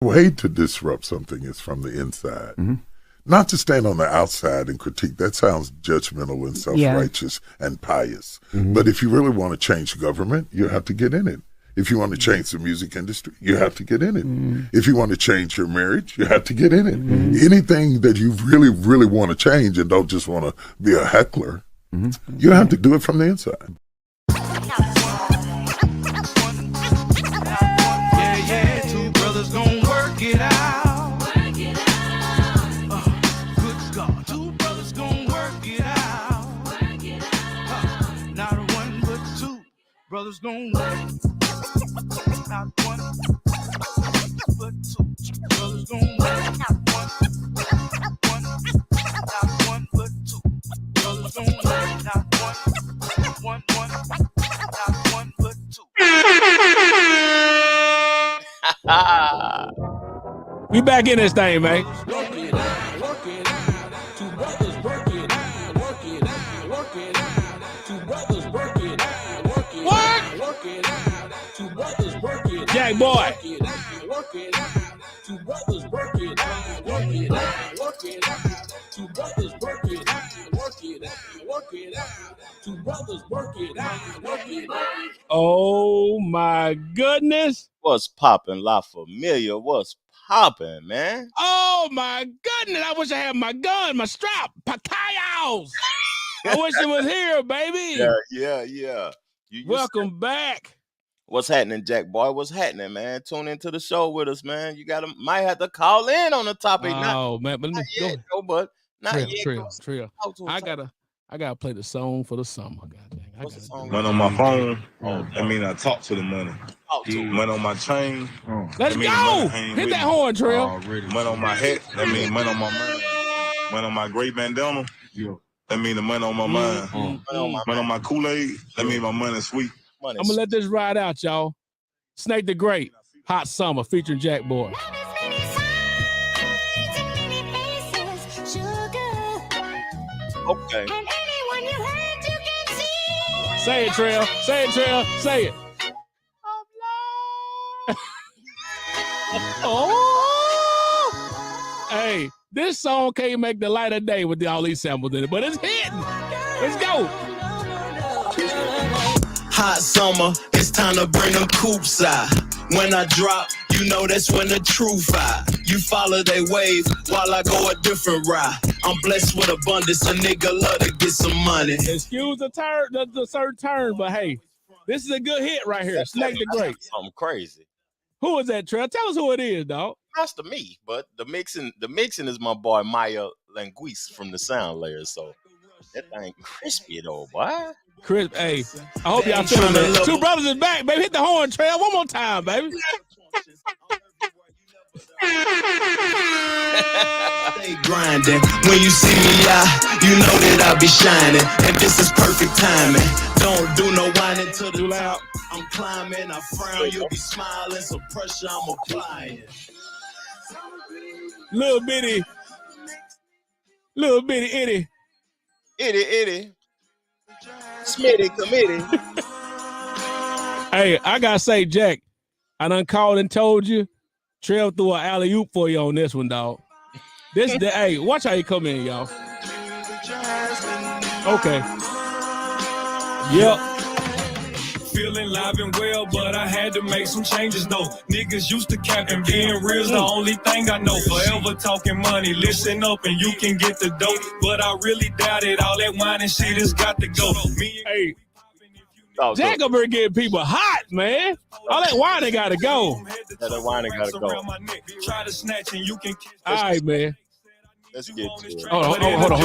way to disrupt something is from the inside. Mm-hmm. Not to stand on the outside and critique. That sounds judgmental and self-righteous and pious. Mm-hmm. But if you really want to change government, you have to get in it. If you want to change the music industry, you have to get in it. Mm-hmm. If you want to change your marriage, you have to get in it. Mm-hmm. Anything that you really, really want to change and don't just want to be a heckler, you have to do it from the inside. Yeah, two brothers gonna work it out. Good God, two brothers gonna work it out. Not one but two brothers gonna work. Not one but two brothers gonna work. Not one but two brothers gonna work. Not one but two. We back in this thing, man. Work it out, work it out. Two brothers work it out, work it out, work it out. Two brothers work it out, work it out, work it out. Two brothers work it out. Jack boy. Work it out, work it out. Two brothers work it out, work it out, work it out. Two brothers work it out, work it out, work it out. Two brothers work it out, work it out. Oh my goodness. What's poppin', LaFamilia? What's poppin', man? Oh my goodness. I wish I had my gun, my strap, patayos. I wish it was here, baby. Yeah. Welcome back. What's happening, Jack boy? What's happening, man? Tune into the show with us, man. You might have to call in on the topic. Oh man, but not go. yet, but not yet. Trail. I gotta play the song for the summer. What's the song? Money on my phone. I mean, I talk to the money. Money on my chain. Let's go. Hit that horn, Trail. Money on my hat. That means money on my mind. Money on my great bandana. That means the money on my mind. Money on my Kool-Aid. That means my money sweet. I'm gonna let this ride out, y'all. Snake the Great, Hot Summer, featuring Jack Boy. Okay. Say it, Trail. Say it, Trail. Say it. Oh. Hey, this song can't make the light of day with all these samples in it, but it's hitting. Let's go. Hot summer, it's time to bring them coops out. When I drop, you know that's when the truth out. You follow they wave while I go a different route. I'm blessed with abundance, a nigga love to get some money. Excuse the certain turn, but hey, this is a good hit right here. Snake the Great. Something crazy. Who is that, Trail? Tell us who it is, dog. That's to me, but the mixing is my boy Maya Languise from the Sound Layer. So that thing crispy though, boy. Chris, hey, I hope y'all feeling that. Two brothers is back, baby. Hit the horn, Trail. One more time, baby. Stay grinding. When you see me out, you know that I'll be shining. And this is perfect timing. Don't do no whining to the top. I'm climbing, I frown, you'll be smiling. Some pressure I'm applying. Little bitty itty. Itty. Smitty committee. Hey, I gotta say, Jack, I done called and told you, Trail threw an alley-oop for you on this one, dog. Hey, watch how you come in, y'all. Okay. Yep. Feeling live and well, but I had to make some changes though. Niggas used to cap and being real's the only thing I know. Forever talking money, listen up and you can get the dope. But I really doubt it. All that wine and shit has got to go. Hey, Jack up here getting people hot, man. All that wine gotta go. That wine gotta go. Try to snatch and you can. All right, man. Let's get to it. Hold on.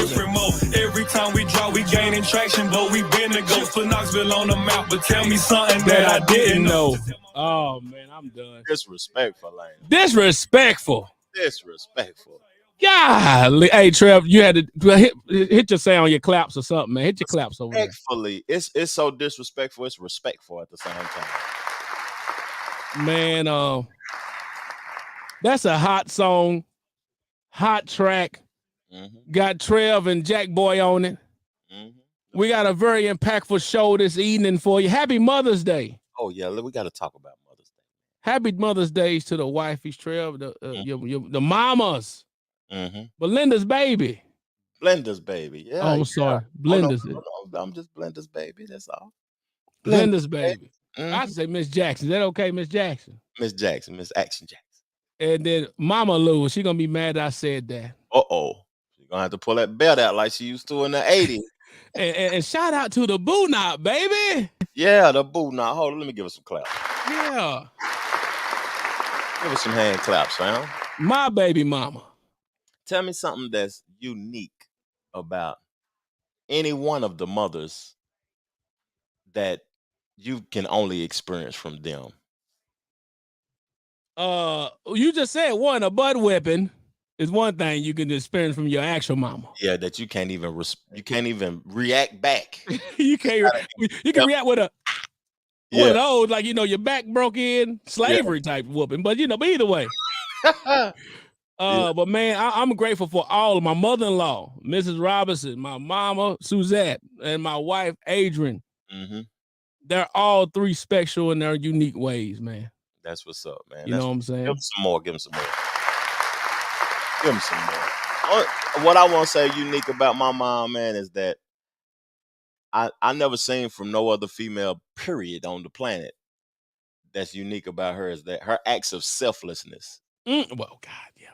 Every time we drop, we gaining traction, but we been to go put Knoxville on the map. But tell me something that I didn't know. Oh man, I'm done. Disrespectful, Lane. Disrespectful. Golly. Hey, Trev, you had to hit your sound, your claps or something, man. Hit your claps over there. Respectfully, it's so disrespectful. It's respectful at the same time. Man, that's a hot song. Hot track, got Trev and Jack Boy on it. We got a very impactful show this evening for you. Happy Mother's Day. Oh, yeah, we got to talk about Mother's Day. Happy Mother's Day to the wifeys, Trev, the mamas. Belinda's baby. Blenda's baby. Yeah. Oh, I'm sorry. Blenda's. I'm just Blenda's baby. That's all. Blenda's baby. I say Miss Jackson. Is that okay, Miss Jackson? Miss Jackson, Miss Action Jackson. And then Mama Lou, she gonna be mad that I said that. She's gonna have to pull that belt out like she used to in the 80s. and shout out to the Boo Knot, baby. Yeah, the Boo Knot. Hold on, let me give her some claps. Yeah. Give her some hand claps, fam. My baby mama. Tell me something that's unique about any one of the mothers that you can only experience from them. You just said one, a butt whipping is one thing you can experience from your actual mama. Yeah, that you can't even react back. You can react with one of those, like your back broke in, slavery type whooping. But but either way. But man, I'm grateful for all of my mother-in-law, Mrs. Robinson, my mama, Suzette, and my wife, Adrian. They're all three special in their unique ways, man. That's what's up, man. You know what I'm saying? Give them some more. Give them some more. What I want to say unique about my mom, man, is that I never seen from no other female, period, on the planet that's unique about her is that her acts of selflessness. Well, God, yeah.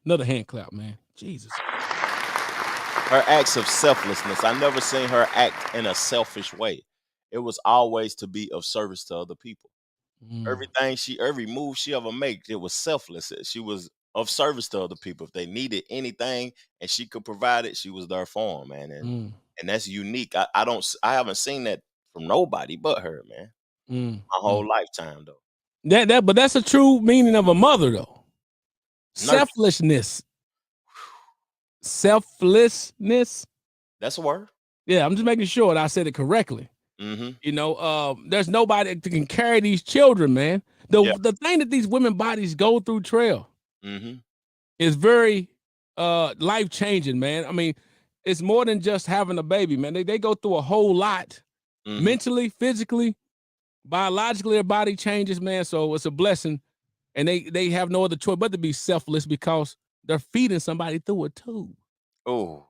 Another hand clap, man. Jesus. Her acts of selflessness. I never seen her act in a selfish way. It was always to be of service to other people. Every move she ever made, it was selfless. She was of service to other people. If they needed anything and she could provide it, she was there for them, man. And that's unique. I haven't seen that from nobody but her, man. My whole lifetime, though. But that's a true meaning of a mother, though. Selflessness. Selflessness. That's a word. Yeah, I'm just making sure that I said it correctly. There's nobody that can carry these children, man. The thing that these women bodies go through, Trail, is very life-changing, man. I mean, it's more than just having a baby, man. They go through a whole lot mentally, physically, biologically. Their body changes, man. So it's a blessing, and they have no other choice but to be selfless because they're feeding somebody through a tube. Oh,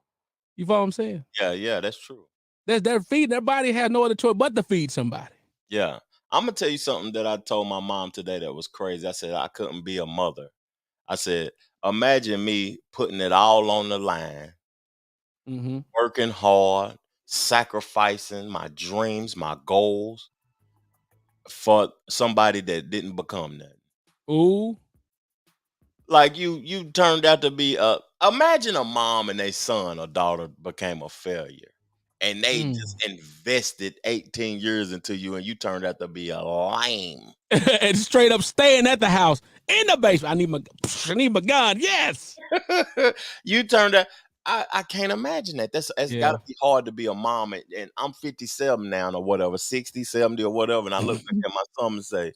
you follow what I'm saying? Yeah, that's true. They're feeding. Their body has no other choice but to feed somebody. Yeah. I'm going to tell you something that I told my mom today that was crazy. I said, I couldn't be a mother. I said, imagine me putting it all on the line, working hard, sacrificing my dreams, my goals for somebody that didn't become nothing. Ooh. Like you turned out to be imagine a mom and their son or daughter became a failure. And they just invested 18 years into you, and you turned out to be a lame. And straight up staying at the house in the basement. I need my gun. Yes. You turned out. I can't imagine that. It's got to be hard to be a mom, and I'm 57 now or whatever, 60, 70 or whatever, and I look back at my son and say,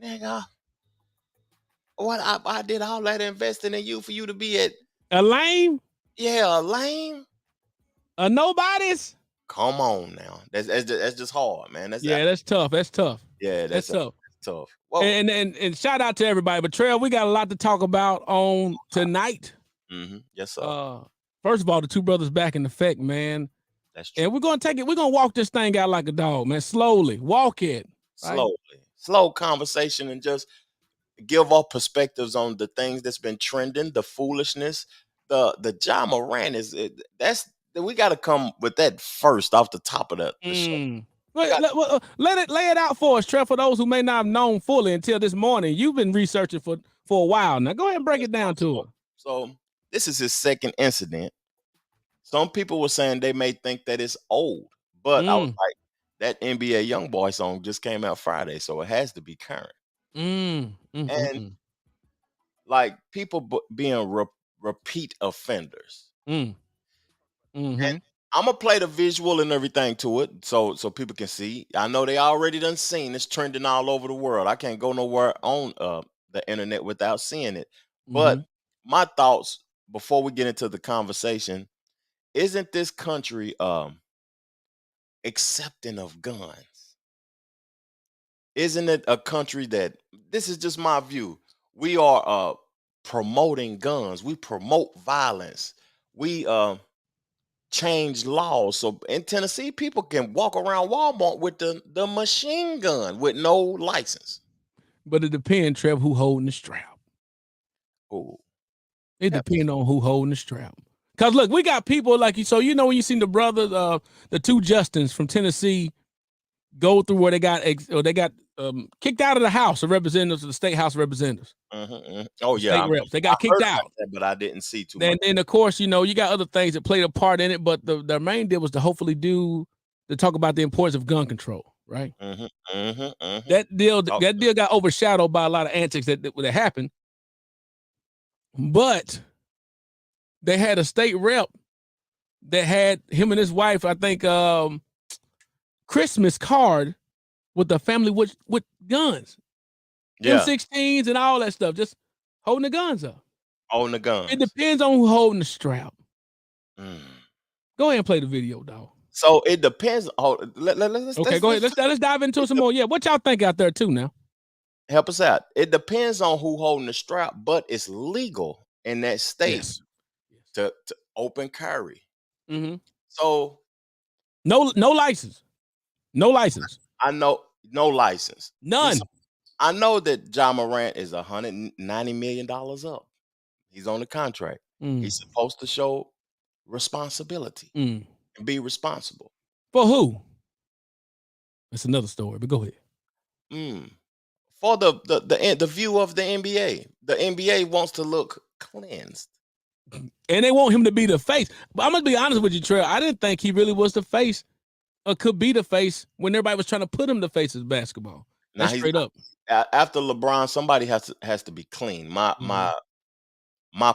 "Nigga, what I did all that investing in you for you to be at a lame? Yeah, a lame." Nobody's. Come on now. That's just hard, man. That's tough. That's tough. Yeah, that's tough. Tough. Whoa. And shout out to everybody. But Trail, we got a lot to talk about on tonight. Yes, sir. First of all, the two brothers back in effect, man. That's true. And we're gonna take it. We're gonna walk this thing out like a dog, man. Slowly, walk it. Slowly, slow conversation, and just give our perspectives on the things that's been trending, the foolishness, the Ja Morant we got to come with that first off the top of the show. Lay it out for us, Trev, for those who may not have known fully until this morning. You've been researching for a while now. Go ahead and break it down to us. So this is his second incident. Some people were saying they may think that it's old, but I was like, that NBA YoungBoy song just came out Friday, so it has to be current. And like people being repeat offenders. And I'm gonna play the visual and everything to it, so people can see. I know they already done seen it's trending all over the world. I can't go nowhere on the internet without seeing it. But my thoughts before we get into the conversation: isn't this country accepting of guns? isn't it a country that, this is just my view, we are promoting guns, we promote violence, we change laws. So in Tennessee, people can walk around Walmart with the machine gun with no license. But it depends, Trev, who holding the strap. Oh, it depends on who holding the strap. Cause look, we got people like you. So when you seen the brothers, the two Justins from Tennessee, go through where they got kicked out of the House of Representatives, the State House of Representatives. Oh yeah, state reps. They got kicked out. That, but I didn't see too much. And of course, you got other things that played a part in it. But their main deal was to hopefully to talk about the importance of gun control. Right. That deal got overshadowed by a lot of antics that happened. But they had a state rep that had him and his wife, I think, Christmas card with the family with guns. Yeah. M16s and all that stuff, just holding the guns up. Holding the guns. It depends on who's holding the strap. Go ahead and play the video, dog. So it depends. Let's go ahead. Let's dive into some more. Yeah, what y'all think out there too now? Help us out. It depends on who holding the strap, but it's legal in that state to open carry. So no license. No license. I know no license. None. I know that Ja Morant is $190 million up. He's on the contract. He's supposed to show responsibility and be responsible. For who? That's another story, but go ahead. For the view of the NBA. The NBA wants to look cleansed. And they want him to be the face. But I'm going to be honest with you, Trey. I didn't think he really was the face or could be the face when everybody was trying to put him the face of basketball. That's straight up. After LeBron, somebody has to be clean. My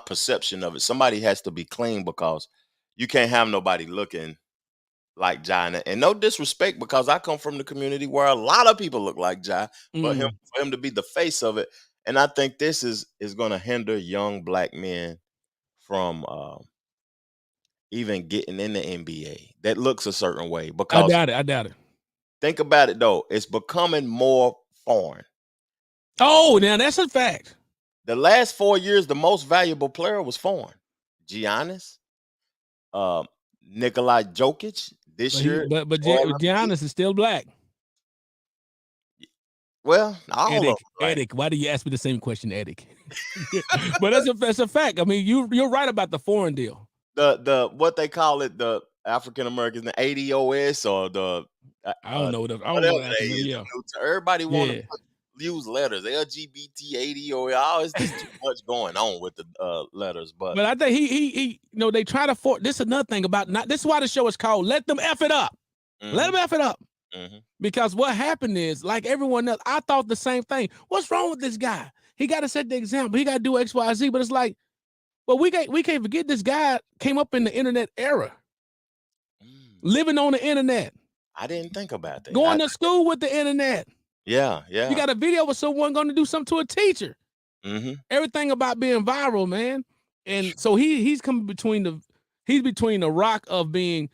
perception of it, somebody has to be clean because you can't have nobody looking like Ja. And no disrespect, because I come from the community where a lot of people look like Ja, but for him to be the face of it. And I think this is going to hinder young black men from even getting in the NBA that looks a certain way. Because I doubt it. Think about it though. It's becoming more foreign. Oh, now that's a fact. The last 4 years, the most valuable player was foreign. Giannis, Nikola Jokic. This year, but Giannis is still black. Well, Edic, why do you ask me the same question, Edic? But that's a fact. I mean, you're right about the foreign deal. The what they call it, the African Americans, the ADOS or the I don't know what they is. Yeah. Everybody want to use letters, LGBT, ADOS. It's just too much going on with the letters. But I think he they try to force. This is another thing about this is why the show is called "Let Them F It Up." Let them F it up. Because what happened is, like everyone else, I thought the same thing. What's wrong with this guy? He got to set the example. He got to do X, Y, Z. But it's like, well, we can't forget this guy came up in the internet era, living on the internet. I didn't think about that. Going to school with the internet. Yeah. You got a video with someone going to do something to a teacher. Everything about being viral, man. And so he's coming between the rock of being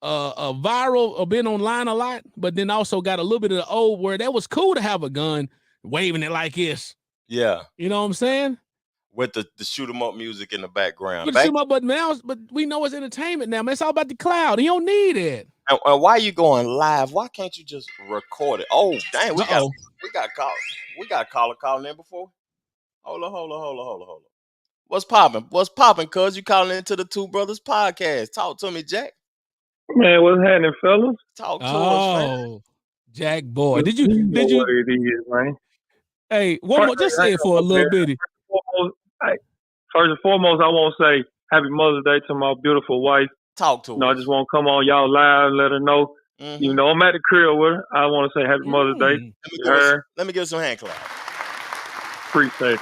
a viral or being online a lot, but then also got a little bit of the old where that was cool to have a gun, waving it like this. Yeah. You know what I'm saying? With the shoot 'em up music in the background. But we know it's entertainment now, man. It's all about the cloud. You don't need it. And why are you going live? Why can't you just record it? Oh, dang, we got caller calling in before. Hold on. What's popping, cuz? You calling into the Two Brothas Podcast. Talk to me, Jack. Man, what's happening, fellas? Talk to us, man. Jack boy. Did you what it is, man? Hey, one more, just say it for a little bitty. First and foremost, I want to say happy Mother's Day to my beautiful wife. Talk to us. I just want to come on y'all live and let her know. I'm at the crib with her. I want to say happy Mother's Day to her. Let me give her some hand claps. Appreciate it.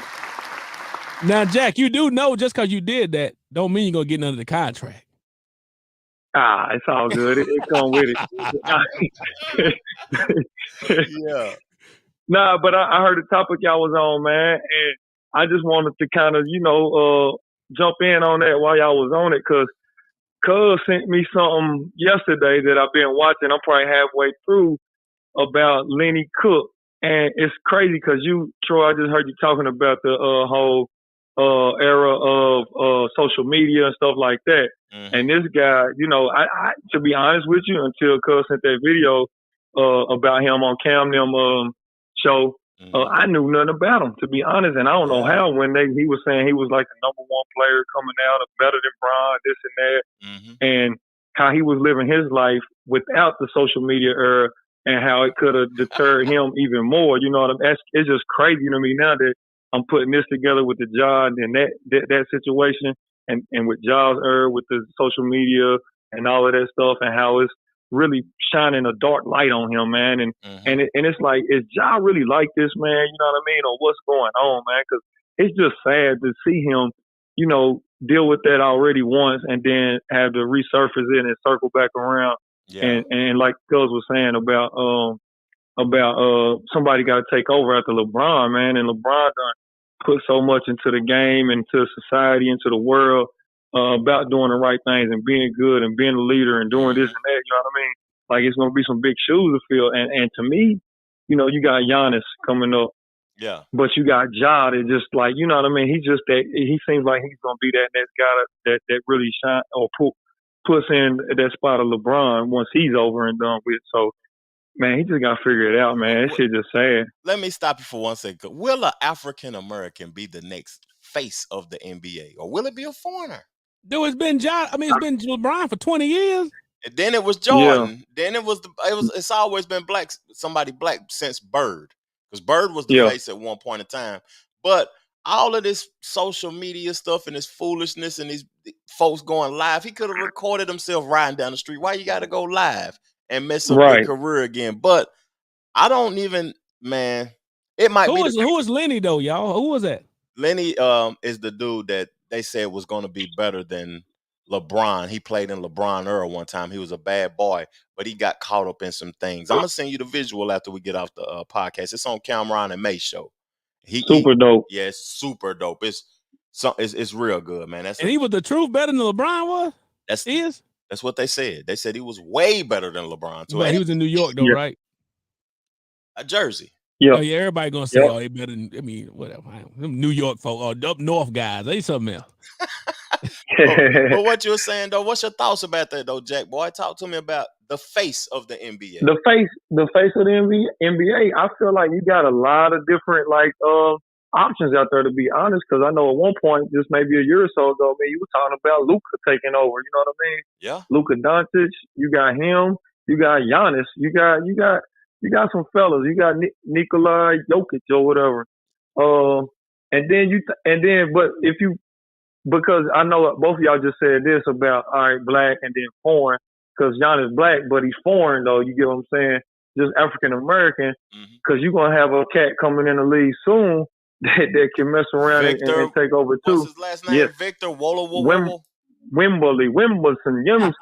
Now, Jack, you do know just because you did that don't mean you're going to get none of the contract. It's all good. It come with it. Yeah. Nah, but I heard the topic y'all was on, man, and I just wanted to kind of, jump in on that while y'all was on it, because Cuz sent me something yesterday that I've been watching. I'm probably halfway through about Lenny Cook And it's crazy because Troy, I just heard you talking about the whole era of social media and stuff like that. Mm-hmm. And this guy, I to be honest with you, until Cuz sent that video about him on Cam Them show, I knew nothing about him, to be honest. And I don't know how when he was saying he was like the number one player coming out, better than Bron, this and that, and how he was living his life without the social media era, and how it could have deterred him even more. You know what I mean? It's just crazy to me now that I'm putting this together with the job and that situation, and with Jaws with the social media and all of that stuff, and how it's really shining a dark light on him, man. And it's like, is Ja really like this, man? You know what I mean? Or what's going on, man? Because it's just sad to see him, deal with that already once, and then have to resurface it and circle back around. Yeah. And like Cuz was saying about somebody got to take over after LeBron, man. And LeBron done put so much into the game, into society, into the world, about doing the right things and being good and being a leader and doing this and that. You know what I mean? Like, it's going to be some big shoes to fill. And to me, you got Giannis coming up. Yeah. But you got Ja that just, like, you know what I mean? He seems like he's going to be that next guy that really shine or puts in that spot of LeBron once he's over and done with. So, man, he just got to figure it out, man. That shit just sad. Let me stop you for 1 second. Will an African-American be the next face of the NBA, or will it be a foreigner? Dude, it's been it's been LeBron for 20 years. And then it was Jordan. Yeah. Then it's always been somebody black since Bird. Because Bird was the face at one point in time. But all of this social media stuff and this foolishness and these folks going live, he could have recorded himself riding down the street. Why you got to go live and mess up your career again? But I don't even, man. It might be. Who is Lenny though, y'all? Who was that? Lenny is the dude that they said was going to be better than LeBron. He played in LeBron era one time. He was a bad boy, but he got caught up in some things. I'm gonna send you the visual after we get off the podcast. It's on Cameron and May show. Super dope. Yeah, it's super dope. It's real good, man. He was the truth better than LeBron was? That's what they said. They said he was way better than LeBron too. But he was in New York though, right? Jersey. Yeah. Oh, yeah, everybody gonna say, oh, they better than, whatever. Them New York folk or up north guys, they something else. But what you were saying though, what's your thoughts about that though, Jack boy? Talk to me about the face of the NBA. The face of the NBA. I feel like you got a lot of different options out there, to be honest. Because I know at one point, just maybe a year or so ago, man, you were talking about Luka taking over. You know what I mean? Yeah. Luka Doncic. You got him. You got Giannis. You got some fellas. You got Nikola Jokic or whatever. Because I know both of y'all just said this about, all right, black and then foreign, because Giannis black, but he's foreign, though. You get what I'm saying? Just African-American, because you're going to have a cat coming in the league soon that can mess around Victor, and take over, too. What's his last name? Yes. Victor Wimbledon,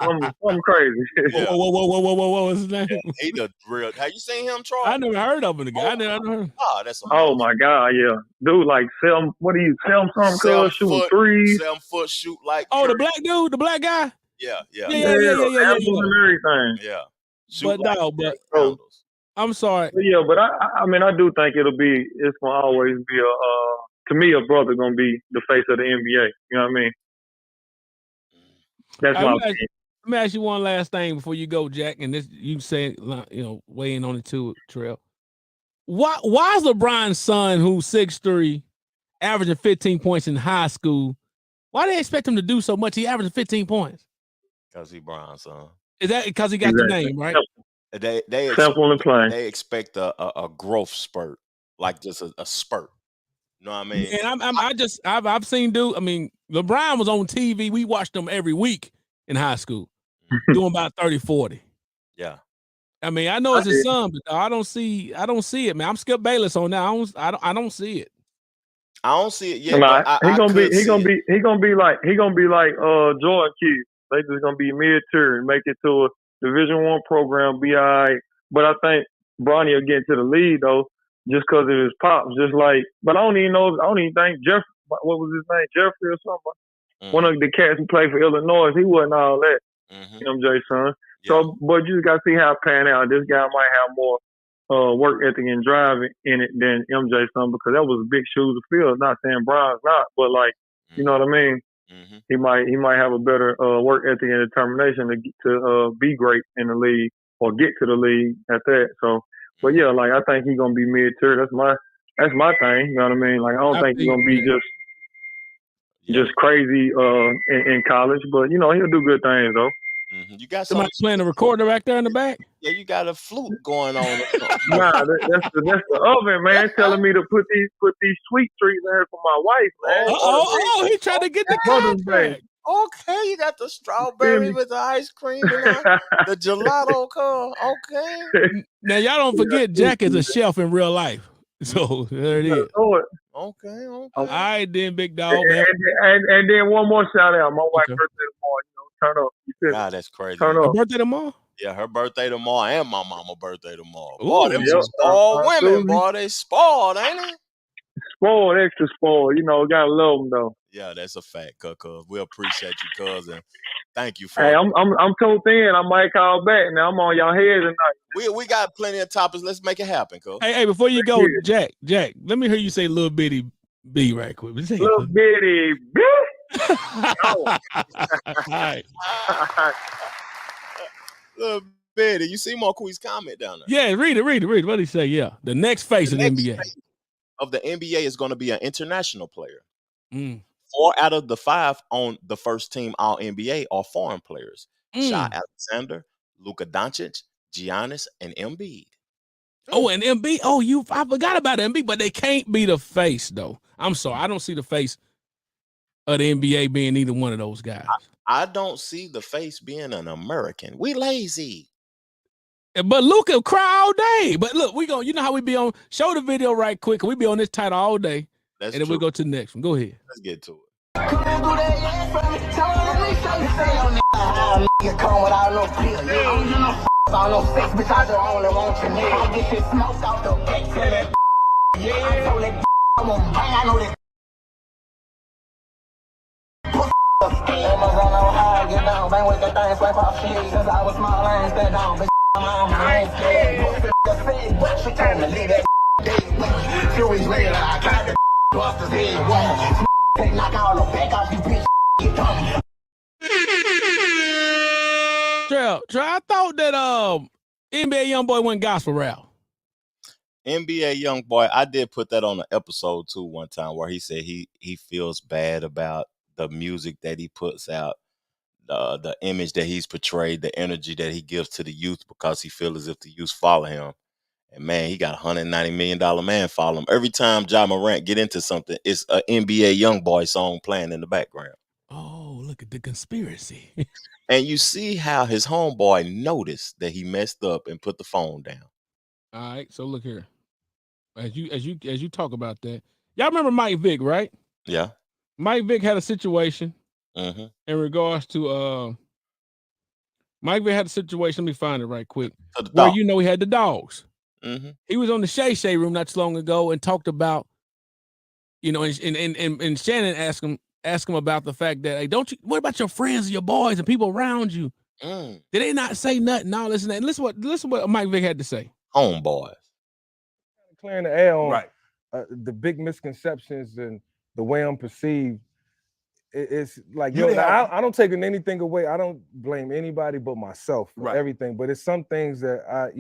something crazy. Whoa, what's his name? Yeah, he the real. Have you seen him, Troy? I never heard of him. I never heard. Oh, that's amazing. Oh my God, yeah, dude, like what do you sell something? Shooting threes, 7 foot shoot like. Oh, the black dude, the black guy. Yeah. Everything. Yeah. Shoot I'm sorry. But I mean, I do think it's gonna always be to me, a brother gonna be the face of the NBA. You know what I mean? That's my opinion. Let me ask you one last thing before you go, Jack, and this you say, weigh in on it too, Trail. Why is LeBron's son, who's 6'3", averaging 15 points in high school? Why do they expect him to do so much? He averaging 15 points. Because he Bron's son. Is that because he got the name, right? They expect a growth spurt, like just a spurt. You know what I mean? And I've seen dude. I mean, LeBron was on TV. We watched him every week in high school, doing about 30-40. Yeah. I mean, I know it's his son, but I don't see it, man. I'm Skip Bayless on that. I don't see it. I don't see it yet. He gonna be like Jordan kids. They just gonna be mid-tier and make it to a Division I program, be all right. But I think Bronny will get to the lead though, just because of his pops. Just like, but I don't even think what was his name, Jeffrey or something. Mm-hmm. One of the cats who played for Illinois, he wasn't all that. MJ's son. Yeah. So, but you just got to see how it pan out. This guy might have more work ethic and drive in it than MJ son, because that was big shoes to fill. Not saying Bron's not, but like, you know what I mean? Mm-hmm. He might have a better work ethic and determination to be great in the league or get to the league at that. So, but yeah, like I think he's gonna be mid-tier. That's my thing. You know what I mean? Like I don't think he's gonna be just crazy in college, but you know he'll do good things though. Mm-hmm. You got somebody playing a recorder back there in the back? Yeah, you got a flute going on. Nah, that's the oven, man, telling me to put these sweet treats in here for my wife, man. Oh, he trying to get the contract. Okay, you got the strawberry with the ice cream and the gelato car. Okay. Now y'all don't forget Jack is a chef in real life. So there it is. Okay. All right, then, big dog. And then one more shout out. My wife's birthday tomorrow. You know, turn up. You feel God, that's crazy. Turn up. Her birthday tomorrow? Yeah, her birthday tomorrow and my mama's birthday tomorrow. Ooh, boy, them some spoiled women, boy. They spoiled, ain't they? Spoiled, extra spoiled. You know, gotta love them though. Yeah, that's a fact, cuz. We appreciate you, cousin. Thank you for Hey, I'm too thin. I might call back. Now I'm on y'all head tonight. We got plenty of topics. Let's make it happen, cuz. Hey, before you go, Jack, let me hear you say little bitty B right quick. Little bitty B. All right. Little bitty. You see Marquis' comment down there? Yeah, read it. What did he say? Yeah. The next face of the NBA. Of the NBA is going to be an international player. 4 out of the 5 on the first team All NBA are foreign players. Shai Alexander, Luka Doncic, Giannis, and Embiid. Oh, and Embiid. Oh, I forgot about Embiid, but they can't be the face, though. I'm sorry. I don't see the face of the NBA being either one of those guys. I don't see the face being an American. We lazy. But Luka cry all day. But look, you know how we be on, show the video right quick. We be on this title all day. That's and then we go to the next one. Go ahead. Let's get to it. Trey, I thought that NBA YoungBoy went gospel rap. NBA YoungBoy, I did put that on an episode too one time where he said he feels bad about the music that he puts out, the image that he's portrayed, the energy that he gives to the youth because he feels as if the youth follow him. And man, he got $190 million man follow him. Every time Ja Morant get into something, it's an NBA YoungBoy song playing in the background. Oh, look at the conspiracy. And you see how his homeboy noticed that he messed up and put the phone down. All right, so look here. As you talk about that, y'all remember Mike Vick, right? Yeah. Mike Vick had a situation in regards to Mike Vick had a situation. Let me find it right quick. Where he had the dogs. Mm-hmm. He was on the Shay room not too long ago and talked about, and Shannon asked him about the fact that, hey, what about your friends and your boys and people around you? Did they not say nothing? All this and that. Listen what Mike Vick had to say. Homeboys. Clearing the air on the big misconceptions and the way I'm perceived. It's like, I don't take anything away. I don't blame anybody but myself for everything. But it's some things that I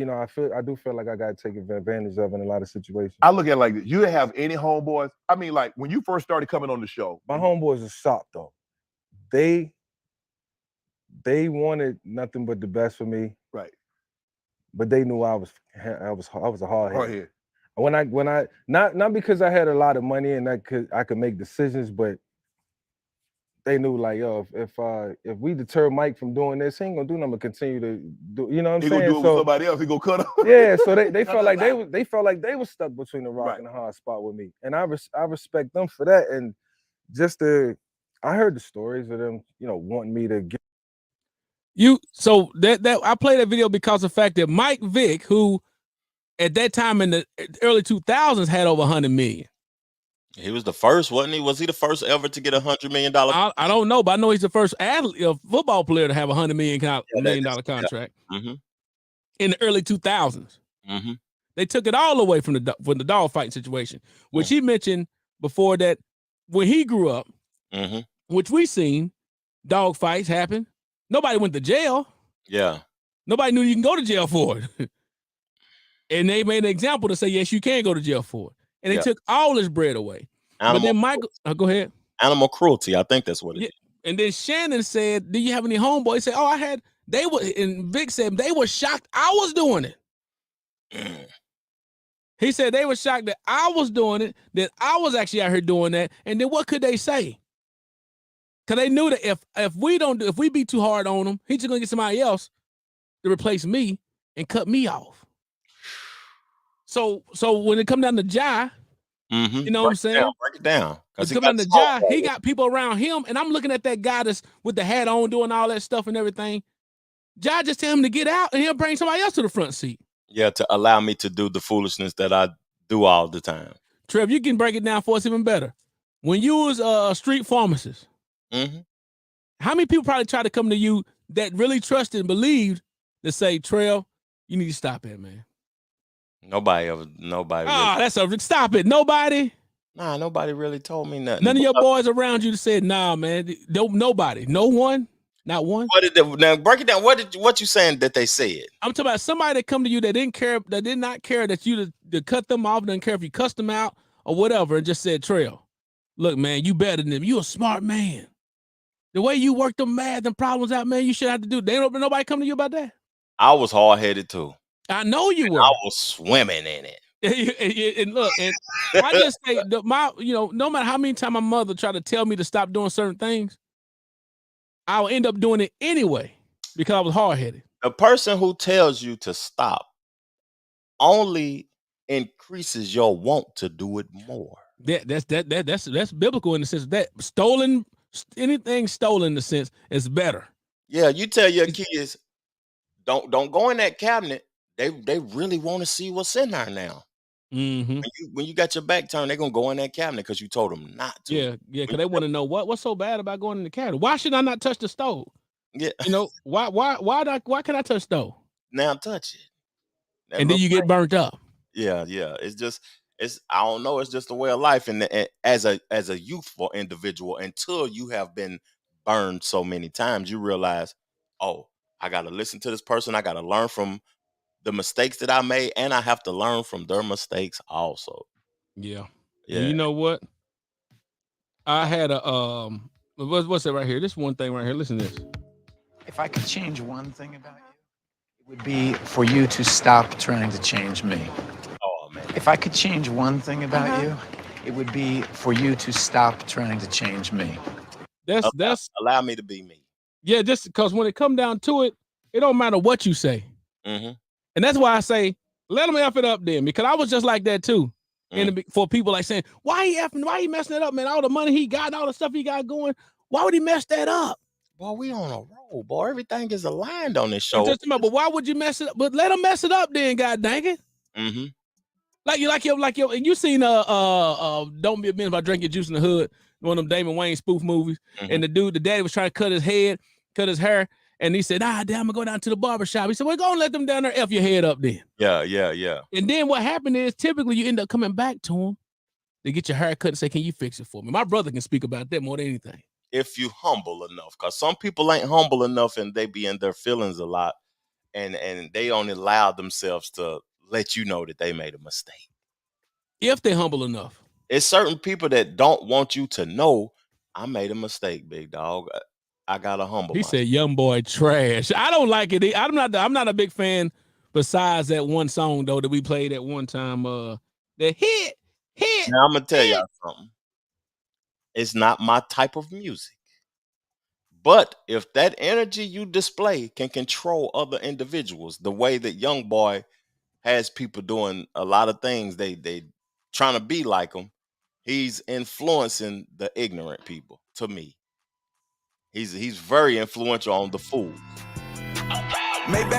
do feel like I got to take advantage of in a lot of situations. I look at it like this. You didn't have any homeboys. I mean, like when you first started coming on the show. My homeboys are shocked though. They wanted nothing but the best for me. Right. But they knew I was a hard head. When I not because I had a lot of money and I could make decisions, but they knew like, yo, if we deter Mike from doing this, he ain't gonna do nothing but continue to do. You know what I'm saying? He gonna do it with somebody else. He gonna cut him. Yeah. So they felt like they felt like they were stuck between the rock and the hard spot with me, and I respect them for that. And I heard the stories of them, wanting me to get. So that I played that video because of the fact that Mike Vick, who at that time in the early 2000s had over 100 million. He was the first, wasn't he? Was he the first ever to get $100 million? I don't know, but I know he's the first football player to have $100 million contract in the early 2000s. They took it all away from the dog fighting situation, which he mentioned before that when he grew up, which we seen dog fights happen. Nobody went to jail. Yeah. Nobody knew you can go to jail for it. And they made an example to say, yes, you can go to jail for it. And they took all his bread away. But then Michael, go ahead. Animal cruelty. I think that's what it is. And then Shannon said, do you have any homeboys? He said, oh, I had, and Vic said, they were shocked I was doing it. He said they were shocked that I was doing it, that I was actually out here doing that. And then what could they say? Because they knew that if we be too hard on him, he's just going to get somebody else to replace me and cut me off. So when it come down to Jai, you know what I'm saying? Break it down. It's come down to Jai, he got people around him, and I'm looking at that guy that's with the hat on doing all that stuff and everything. Jai just tell him to get out, and he'll bring somebody else to the front seat. Yeah, to allow me to do the foolishness that I do all the time. Trev, you can break it down for us even better. When you was a street pharmacist, how many people probably tried to come to you that really trusted and believed to say, Trev, you need to stop it, man? Nobody. Stop it. Nobody? Nah, nobody really told me nothing. None of your boys around you said, nah, man. Nobody. No one? Not one? Now break it down. What you saying that they said? I'm talking about somebody that come to you that did not care that you to cut them off, didn't care if you cussed them out or whatever, and just said, Trail, look, man, you better than them. You a smart man. The way you work them math and problems out, man, you should have to do. Nobody come to you about that? I was hard-headed too. I know you were. I was swimming in it. And look, and I just say, no matter how many times my mother tried to tell me to stop doing certain things, I will end up doing it anyway because I was hard-headed. The person who tells you to stop only increases your want to do it more. That's biblical in the sense that anything stolen in the sense is better. Yeah, you tell your kids, don't go in that cabinet. They really want to see what's in there now. When you got your back turned, they're gonna go in that cabinet because you told them not to. Yeah, because they want to know what's so bad about going in the cabinet. Why should I not touch the stove? Yeah, why can I touch the stove? Now touch it, and then you get burnt up. Yeah. It's I don't know. It's just a way of life, and as a youthful individual, until you have been burned so many times, you realize, oh, I got to listen to this person. I got to learn from the mistakes that I made, and I have to learn from their mistakes also. Yeah. And you know what? I had what's that right here? This one thing right here. Listen to this. If I could change one thing about you, it would be for you to stop trying to change me. Oh, man. If I could change one thing about you, it would be for you to stop trying to change me. That's allow me to be me. Yeah, just because when it come down to it, it don't matter what you say. And that's why I say, let him F it up then, because I was just like that too. For people like saying, why he messing it up, man? All the money he got, all the stuff he got going, why would he mess that up? Boy, we on a roll, boy. Everything is aligned on this show. But why would you mess it up? But let him mess it up then, god dang it. Like you, and you seen Don't Be a Man If I Drink Your Juice in the Hood, one of them Damon Wayne spoof movies, and the daddy was trying to cut his hair. And he said, damn, I'm going to go down to the barbershop. He said, we're going to let them down there F your head up then. Yeah. And then what happened is typically you end up coming back to him to get your hair cut and say, can you fix it for me? My brother can speak about that more than anything. If you humble enough, because some people ain't humble enough and they be in their feelings a lot. And they only allow themselves to let you know that they made a mistake. If they're humble enough. It's certain people that don't want you to know I made a mistake, big dog. I gotta humble myself. He said, young boy trash. I don't like it. I'm not a big fan besides that one song though that we played at one time. The hit. Now I'm gonna tell y'all something. It's not my type of music. But if that energy you display can control other individuals, the way that young boy has people doing a lot of things, they trying to be like him. He's influencing the ignorant people. To me, he's very influential on the fools. Maybe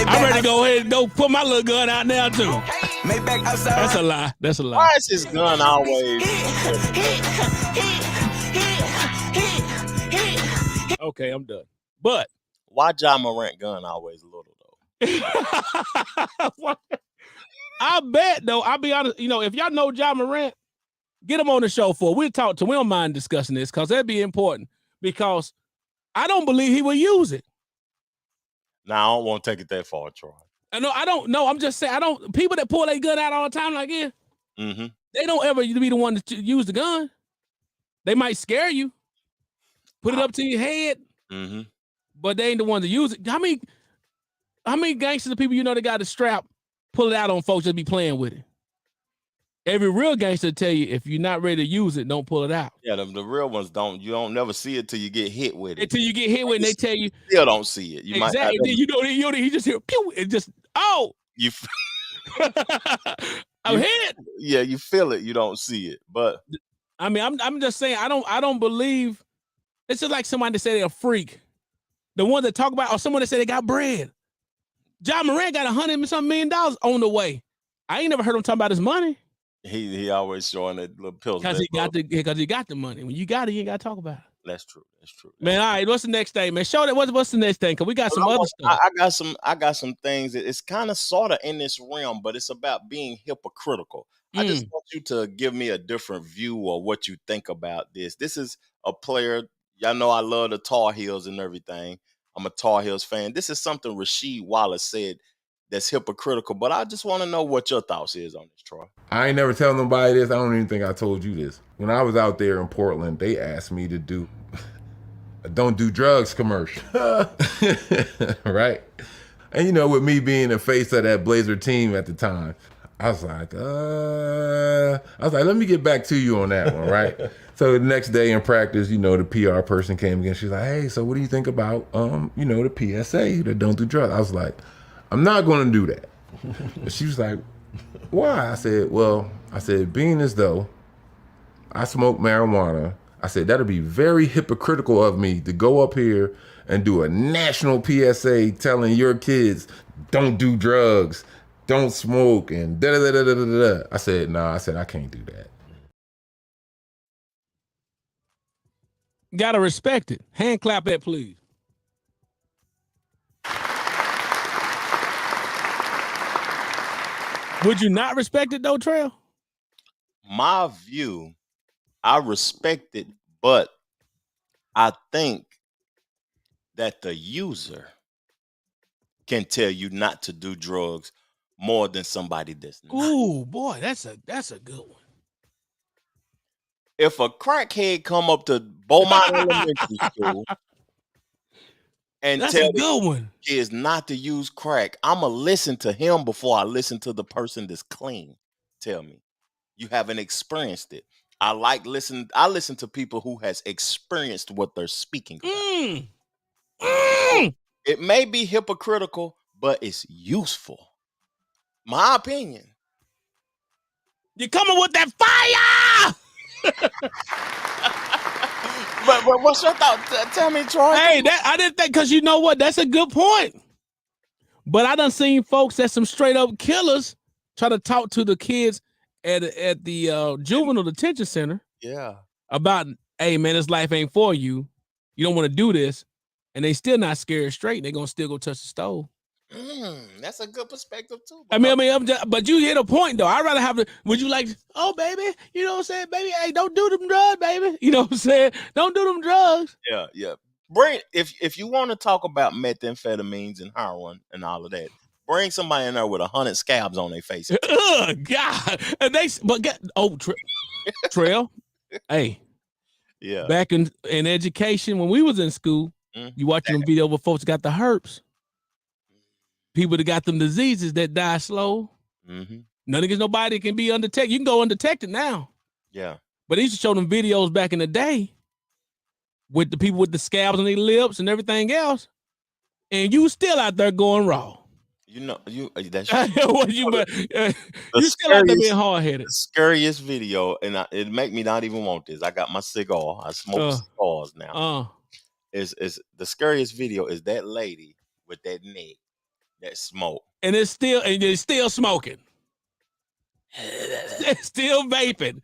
I'm ready to go ahead and go put my little gun out now too. That's a lie. Why is his gun always? Okay, I'm done. But why Ja Morant gun always little though? I bet though. I'll be honest. If y'all know Ja Morant, get him on the show for. We'll talk to him. We don't mind discussing this because that'd be important. Because I don't believe he will use it. Now I don't want to take it that far, Troy. I don't know. I'm just saying. People that pull their gun out all the time, like they don't ever be the one to use the gun. They might scare you, put it up to your head, but they ain't the one to use it. How many gangsters of people that got a strap, pull it out on folks that be playing with it? Every real gangster tell you if you're not ready to use it, don't pull it out. Yeah, the real ones don't. You don't never see it till you get hit with it. Until you get hit with it, and they tell you still don't see it. You exactly. You just hear pew, it just you. I'm hit. Yeah, you feel it. You don't see it, but I mean, I'm just saying. I don't believe. It's just like somebody that say they're a freak. The one that talk about, or someone that say they got bread. Ja Morant got $100 and something million on the way. I ain't never heard him talk about his money. He always showing that little pills because he got the money. When you got it, you ain't got to talk about it. That's true. Man, all right. What's the next thing, man? Show that. What's the next thing? Because we got some other stuff. I got some things. It's kind of sort of in this realm, but it's about being hypocritical. I just want you to give me a different view of what you think about this. This is a player. Y'all know I love the Tar Heels and everything. I'm a Tar Heels fan. This is something Rasheed Wallace said that's hypocritical, but I just want to know what your thoughts is on this, Troy. I ain't never tell nobody this. I don't even think I told you this. When I was out there in Portland, they asked me to do a Don't Do Drugs commercial. Right? And with me being the face of that Blazer team at the time, I was like, let me get back to you on that one, right? So the next day in practice, the PR person came again. She's like, hey, so what do you think about, the PSA, the Don't Do Drugs? I was like, I'm not going to do that. She was like, why? I said, being as though I smoke marijuana, I said, that'll be very hypocritical of me to go up here and do a national PSA telling your kids, don't do drugs, don't smoke, and da-da-da-da-da-da. I said, nah, I can't do that. Gotta respect it. Hand clap that, please. Would you not respect it though, Trail? My view, I respect it, but I think that the user can tell you not to do drugs more than somebody that's not. Ooh, boy, that's a good one. If a crackhead come up to Beaumont Elementary School and that's tell a good one. Kids not to use crack, I'ma listen to him before I listen to the person that's clean. Tell me, you haven't experienced it. I listen to people who has experienced what they're speaking about. It may be hypocritical, but it's useful. My opinion. You're coming with that fire. But what's your thought? Tell me, Troy. Hey, I didn't think, because you know what? That's a good point. But I done seen folks that's some straight up killers try to talk to the kids at the juvenile detention center. Yeah. About, hey man, this life ain't for you. You don't want to do this, and they still not scared straight. They're gonna still go touch the stove. That's a good perspective too. But you hit a point though. I'd rather have the. Would you like? Oh baby, you know what I'm saying, baby. Hey, don't do them drugs, baby. You know what I'm saying? Don't do them drugs. Yeah. Bring if you want to talk about methamphetamines and heroin and all of that. Bring somebody in there with 100 scabs on their face. Oh God! And Trail. Hey. Yeah. Back in education, when we was in school, you watching them video where folks got the herpes. People that got them diseases that die slow. Nobody can be undetected. You can go undetected now. Yeah. But they used to show them videos back in the day with the people with the scabs on their lips and everything else, and you still out there going raw. That's you still out there being hard-headed. The scariest video, and it make me not even want this. I got my cigar. I smoke cigars now. Is the scariest video is that lady with that neck that smoke, and it's still smoking. It's still vaping.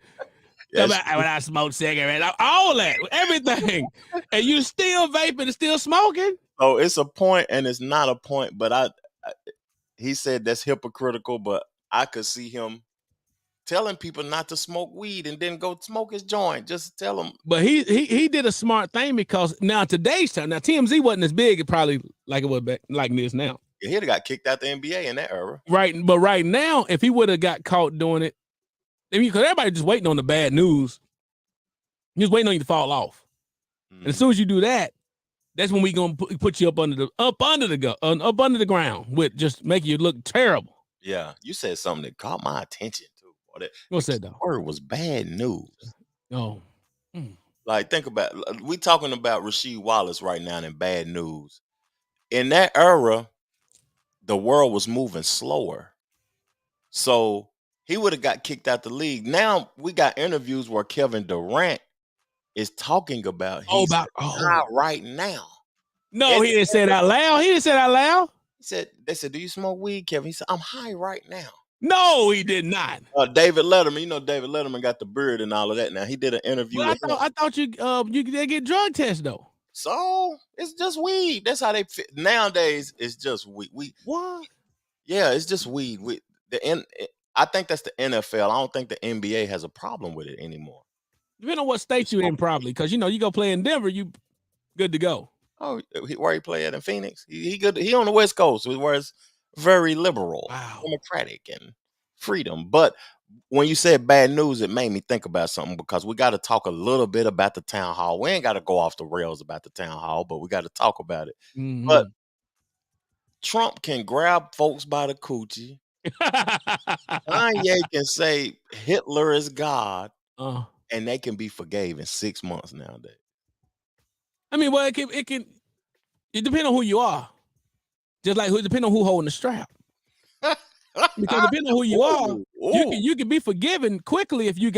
When I smoke cigarettes, all that, everything, and you still vaping and still smoking. So it's a point and it's not a point, but he said that's hypocritical, but I could see him telling people not to smoke weed and then go smoke his joint. Just tell them. But he did a smart thing, because now today's time, now TMZ wasn't as big, probably like it was back, like this now. He'd have got kicked out the NBA in that era. Right, but right now, if he would have got caught doing it, because everybody just waiting on the bad news. Just waiting on you to fall off. And as soon as you do that, that's when we gonna put you up under the ground with just making you look terrible. Yeah, you said something that caught my attention too. What's that though? Word was bad news. Oh, like think about, we talking about Rasheed Wallace right now in bad news. In that era, the world was moving slower, so he would have got kicked out the league. Now we got interviews where Kevin Durant is talking about he's high right now. No, he didn't say it out loud. He didn't say it out loud. They said, do you smoke weed, Kevin? He said, I'm high right now. No, he did not. David Letterman, David Letterman got the beard and all of that now. He did an interview with him. I thought you get drug tests though. So it's just weed. That's how they fit. Nowadays, it's just weed. What? Yeah, it's just weed. I think that's the NFL. I don't think the NBA has a problem with it anymore. Depending on what state you're in, probably, because you go play in Denver, you good to go. Oh, where he play at in Phoenix? He good. He on the West Coast, where it's very liberal, democratic, and freedom. But when you said bad news, it made me think about something, because we got to talk a little bit about the town hall. We ain't got to go off the rails about the town hall, but we got to talk about it. Mm-hmm. But Trump can grab folks by the coochie. Kanye can say Hitler is God, and they can be forgave in 6 months nowadays. I mean, well, it depends on who you are. Just like it depends on who holding the strap. Because depending on who you are, you can be forgiven quickly if you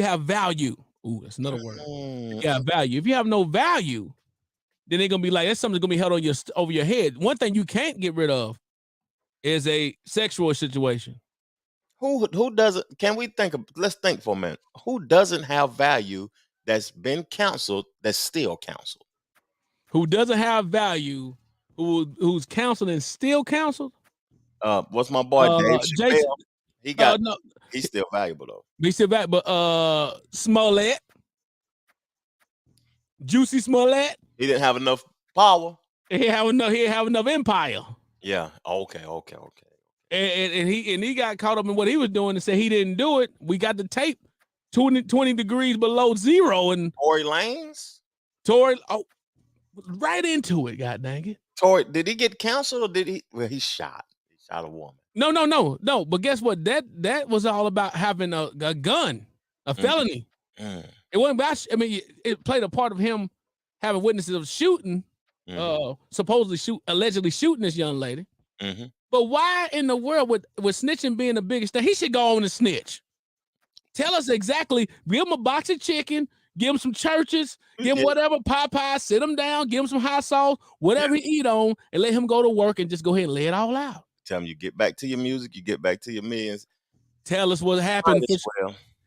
have value. Ooh, that's another word. You got value. If you have no value, then they're gonna be like, that's something that's gonna be held on over your head. One thing you can't get rid of is a sexual situation. Who doesn't? Let's think for a minute. Who doesn't have value that's been counseled that's still counseled? Who doesn't have value, who's counseled and still counseled? What's my boy Dave Chappelle? He's still valuable though. He's still valuable. But Smollett, Juicy Smollett. He didn't have enough power. He didn't have enough empire. Yeah. Okay. And he got caught up in what he was doing and said he didn't do it. We got the tape 20 degrees below zero. And Tory Lanez? Right into it, god dang it. Tory, did he get canceled or did he? Well, he shot a woman. No. But guess what? That was all about having a gun, a felony. It wasn't about, it played a part of him having witnesses of shooting, allegedly shooting this young lady. Mm-hmm. But why in the world with snitching being the biggest thing, he should go on and snitch. Tell us exactly, give him a box of chicken, give him some churches, give him whatever, Popeye, sit him down, give him some hot sauce, whatever he eat on, and let him go to work and just go ahead and lay it all out. Tell him you get back to your music, you get back to your millions. Tell us what happened.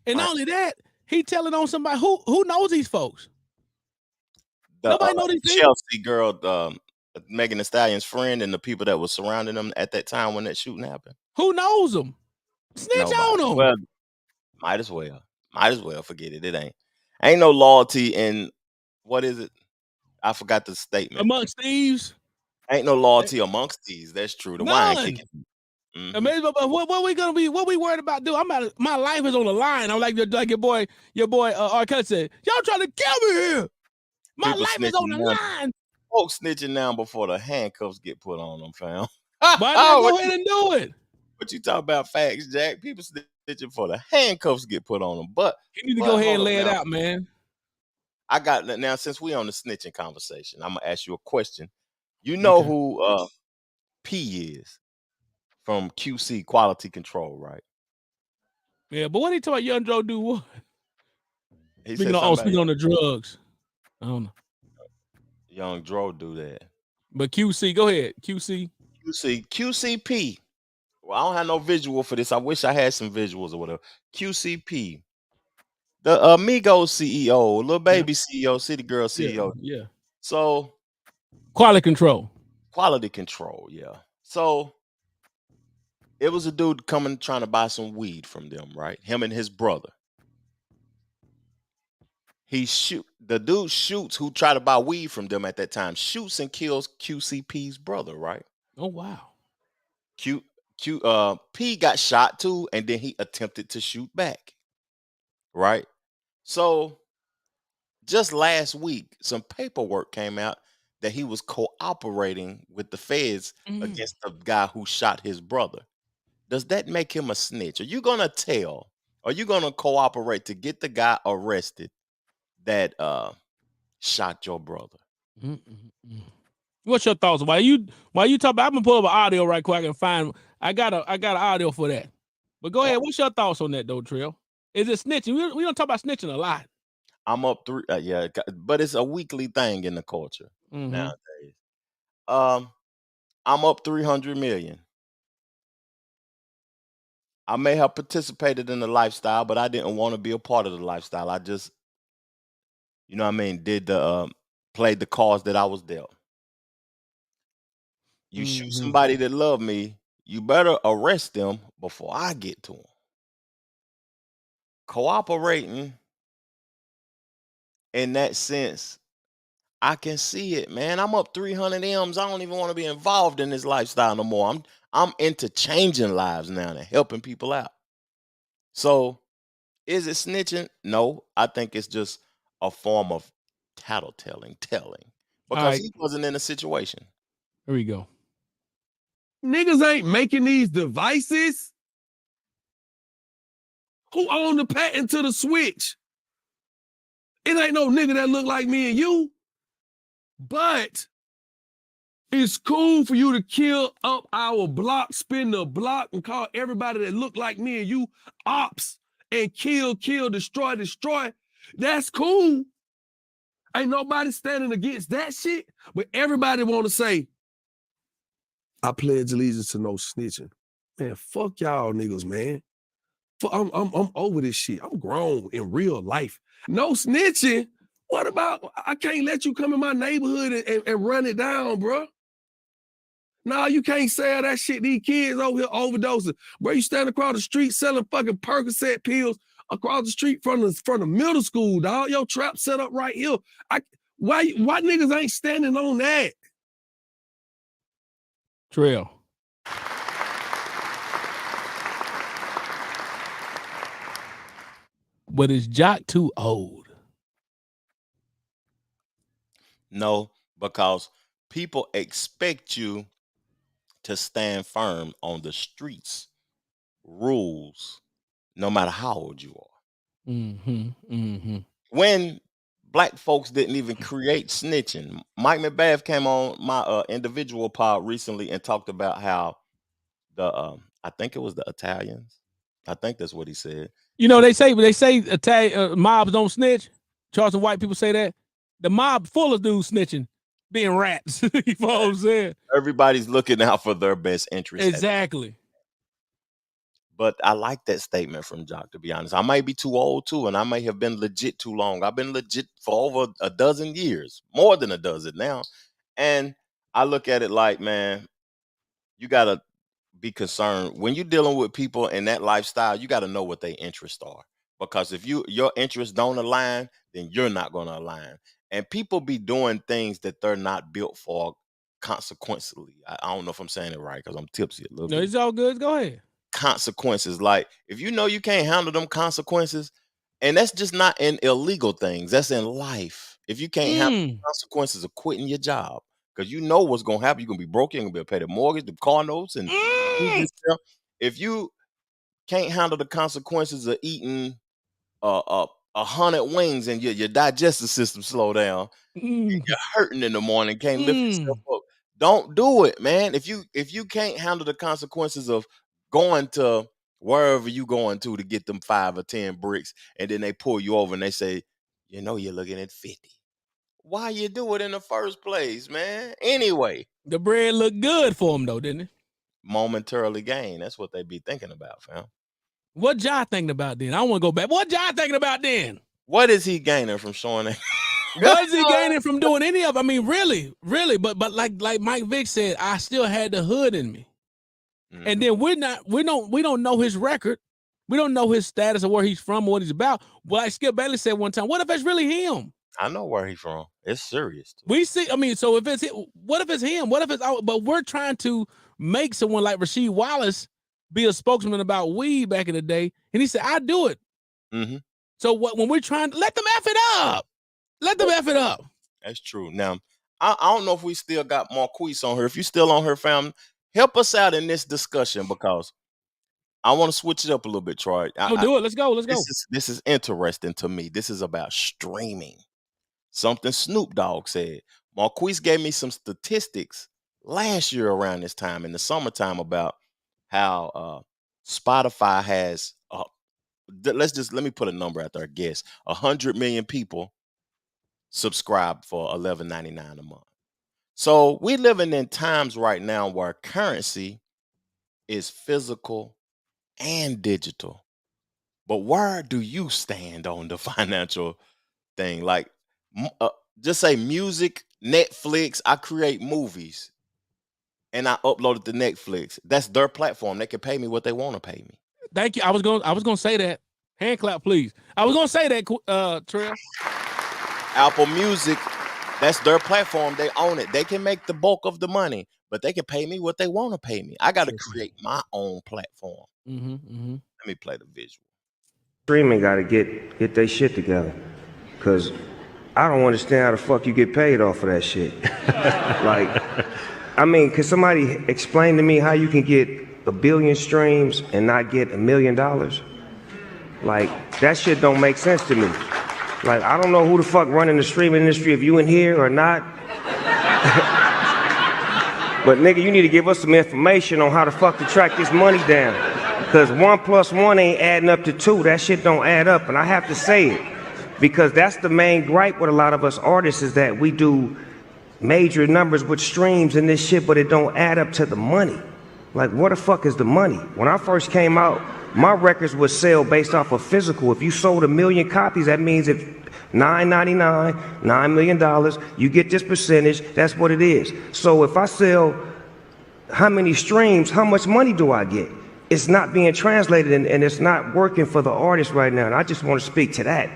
And not only that, he telling on somebody who knows these folks. Nobody knows these things. Chelsea girl, Megan Thee Stallion's friend, and the people that were surrounding them at that time when that shooting happened. Who knows them? Snitch on them. Well, might as well forget it. It ain't no loyalty in, what is it? I forgot the statement. Amongst thieves. Ain't no loyalty amongst these. That's true. The wine kicking. Mm-hmm. But what we gonna be? What we worried about? Dude, my life is on the line. I'm like your boy R. Kelly said. Y'all trying to kill me here. My life is on the line. Folks snitching now before the handcuffs get put on them, fam. Why not go ahead and do it? But you talk about facts, Jack. People snitching before the handcuffs get put on them. But you need to go ahead and lay it out, man. I got now. Since we on the snitching conversation, I'm gonna ask you a question. You know who P is from QC Quality Control, right? Yeah, but what he talking about? Young Joe do what? Speaking on the drugs. I don't know. Young Dro do that. But QC, go ahead. QCP. Well, I don't have no visual for this. I wish I had some visuals or whatever. QCP. The Migos CEO, Lil Baby CEO, City Girl CEO. Yeah. So Quality control. Yeah. So it was a dude coming trying to buy some weed from them, right? Him and his brother. The dude shoots who tried to buy weed from them at that time, shoots and kills QCP's brother, right? Oh wow. P got shot too, and then he attempted to shoot back. Right? So just last week, some paperwork came out that he was cooperating with the feds against the guy who shot his brother. Does that make him a snitch? Are you gonna cooperate to get the guy arrested that shot your brother? What's your thoughts? While you talk about, I'm gonna pull up an audio right quick and find. I got an audio for that. But go ahead. What's your thoughts on that though, Trill? Is it snitching? We don't talk about snitching a lot. I'm up but it's a weekly thing in the culture nowadays. I'm up 300 million. I may have participated in the lifestyle, but I didn't want to be a part of the lifestyle. I just, you know what I mean, played the cards that I was dealt. You shoot somebody that love me, you better arrest them before I get to them. Cooperating in that sense, I can see it, man. I'm up 300 M's. I don't even want to be involved in this lifestyle no more. I'm into changing lives now and helping people out. So, is it snitching? No, I think it's just a form of telling, because he wasn't in a situation. Here we go. Niggas ain't making these devices. Who owned the patent to the switch? It ain't no nigga that look like me and you. But it's cool for you to kill up our block, spin the block, and call everybody that look like me and you ops and kill, destroy. That's cool. Ain't nobody standing against that shit. But everybody want to say, I pledge allegiance to no snitching. Man, fuck y'all niggas, man. I'm over this shit. I'm grown in real life. No snitching. What about, I can't let you come in my neighborhood and run it down, bro. Nah, you can't sell that shit. These kids over here overdosing. Bro, you stand across the street selling fucking Percocet pills across the street from the middle school, dog. Your trap set up right here. Why niggas ain't standing on that? Trail. But is Jock too old? No, because people expect you to stand firm on the streets, rules, no matter how old you are. When black folks didn't even create snitching, Mike McBath came on my individual pod recently and talked about how I think it was the Italians. I think that's what he said. You know, they say Italian mobs don't snitch. Charles and white people say that. The mob full of dudes snitching, being rats. You know what I'm saying? Everybody's looking out for their best interest. Exactly. But I like that statement from Jock, to be honest. I might be too old too, and I may have been legit too long. I've been legit for over a dozen years, more than a dozen now. And I look at it like, man, you got to be concerned. When you're dealing with people in that lifestyle, you got to know what their interests are. Because if your interests don't align, then you're not going to align. And people be doing things that they're not built for consequently. I don't know if I'm saying it right because I'm tipsy a little bit. No, it's all good. Go ahead. Consequences. Like, if you know you can't handle them consequences, and that's just not in illegal things, that's in life. If you can't handle the consequences of quitting your job, because you know what's going to happen. You're going to be broke. You're going to be able to pay the mortgage, the car notes. And if you can't handle the consequences of eating 100 wings and your digestive system slow down, you're hurting in the morning, can't lift yourself up. Don't do it, man. If you can't handle the consequences of going to wherever you going to get them 5 or 10 bricks, and then they pull you over and they say, you know, you're looking at 50. Why you do it in the first place, man? Anyway. The bread looked good for him, though, didn't it? Momentarily gain. That's what they be thinking about, fam. What y'all thinking about then? I want to go back. What y'all thinking about then? What is he gaining from showing that? What is he gaining from doing any of it? I mean, really. But like Mike Vick said, I still had the hood in me. Mm-hmm. And then we don't know his record. We don't know his status or where he's from or what he's about. But like Skip Bailey said one time, what if it's really him? I know where he's from. It's serious. We see, I mean, so if it's what if it's him? What if it's but we're trying to make someone like Rasheed Wallace be a spokesman about weed back in the day, and he said, I do it. Mm-hmm. So when we're trying to let them F it up. Let them F it up. That's true. Now, I don't know if we still got Marquise on her. If you still on her, fam, help us out in this discussion because I want to switch it up a little bit, Troy. Do it. Let's go. This is interesting to me. This is about streaming. Something Snoop Dogg said. Marquise gave me some statistics last year around this time in the summertime about how Spotify has, let me put a number out there, guess, 100 million people subscribe for $11.99 a month. So we're living in times right now where currency is physical and digital. But where do you stand on the financial thing? Like, just say music, Netflix. I create movies and I upload it to Netflix. That's their platform. They can pay me what they want to pay me. Thank you. I was gonna say that. Hand clap, please. I was gonna say that, Trev. Apple Music, that's their platform. They own it. They can make the bulk of the money, but they can pay me what they want to pay me. I got to create my own platform. Mm-hmm, mm-hmm. Let me play the visual. Streaming got to get their shit together, because I don't understand how the fuck you get paid off of that shit. Like, I mean, can somebody explain to me how you can get 1 billion streams and not get $1 million? Like, that shit don't make sense to me. Like, I don't know who the fuck running the streaming industry, if you in here or not. But nigga, you need to give us some information on how the fuck to track this money down. Because 1 + 1 ain't adding up to 2. That shit don't add up, and I have to say it. Because that's the main gripe with a lot of us artists, is that we do major numbers with streams and this shit, but it don't add up to the money. Like, what the fuck is the money? When I first came out, my records would sell based off of physical. If you sold 1 million copies, that means if $9.99, $9 million, you get this percentage, that's what it is. So if I sell how many streams, how much money do I get? It's not being translated and it's not working for the artist right now. And I just want to speak to that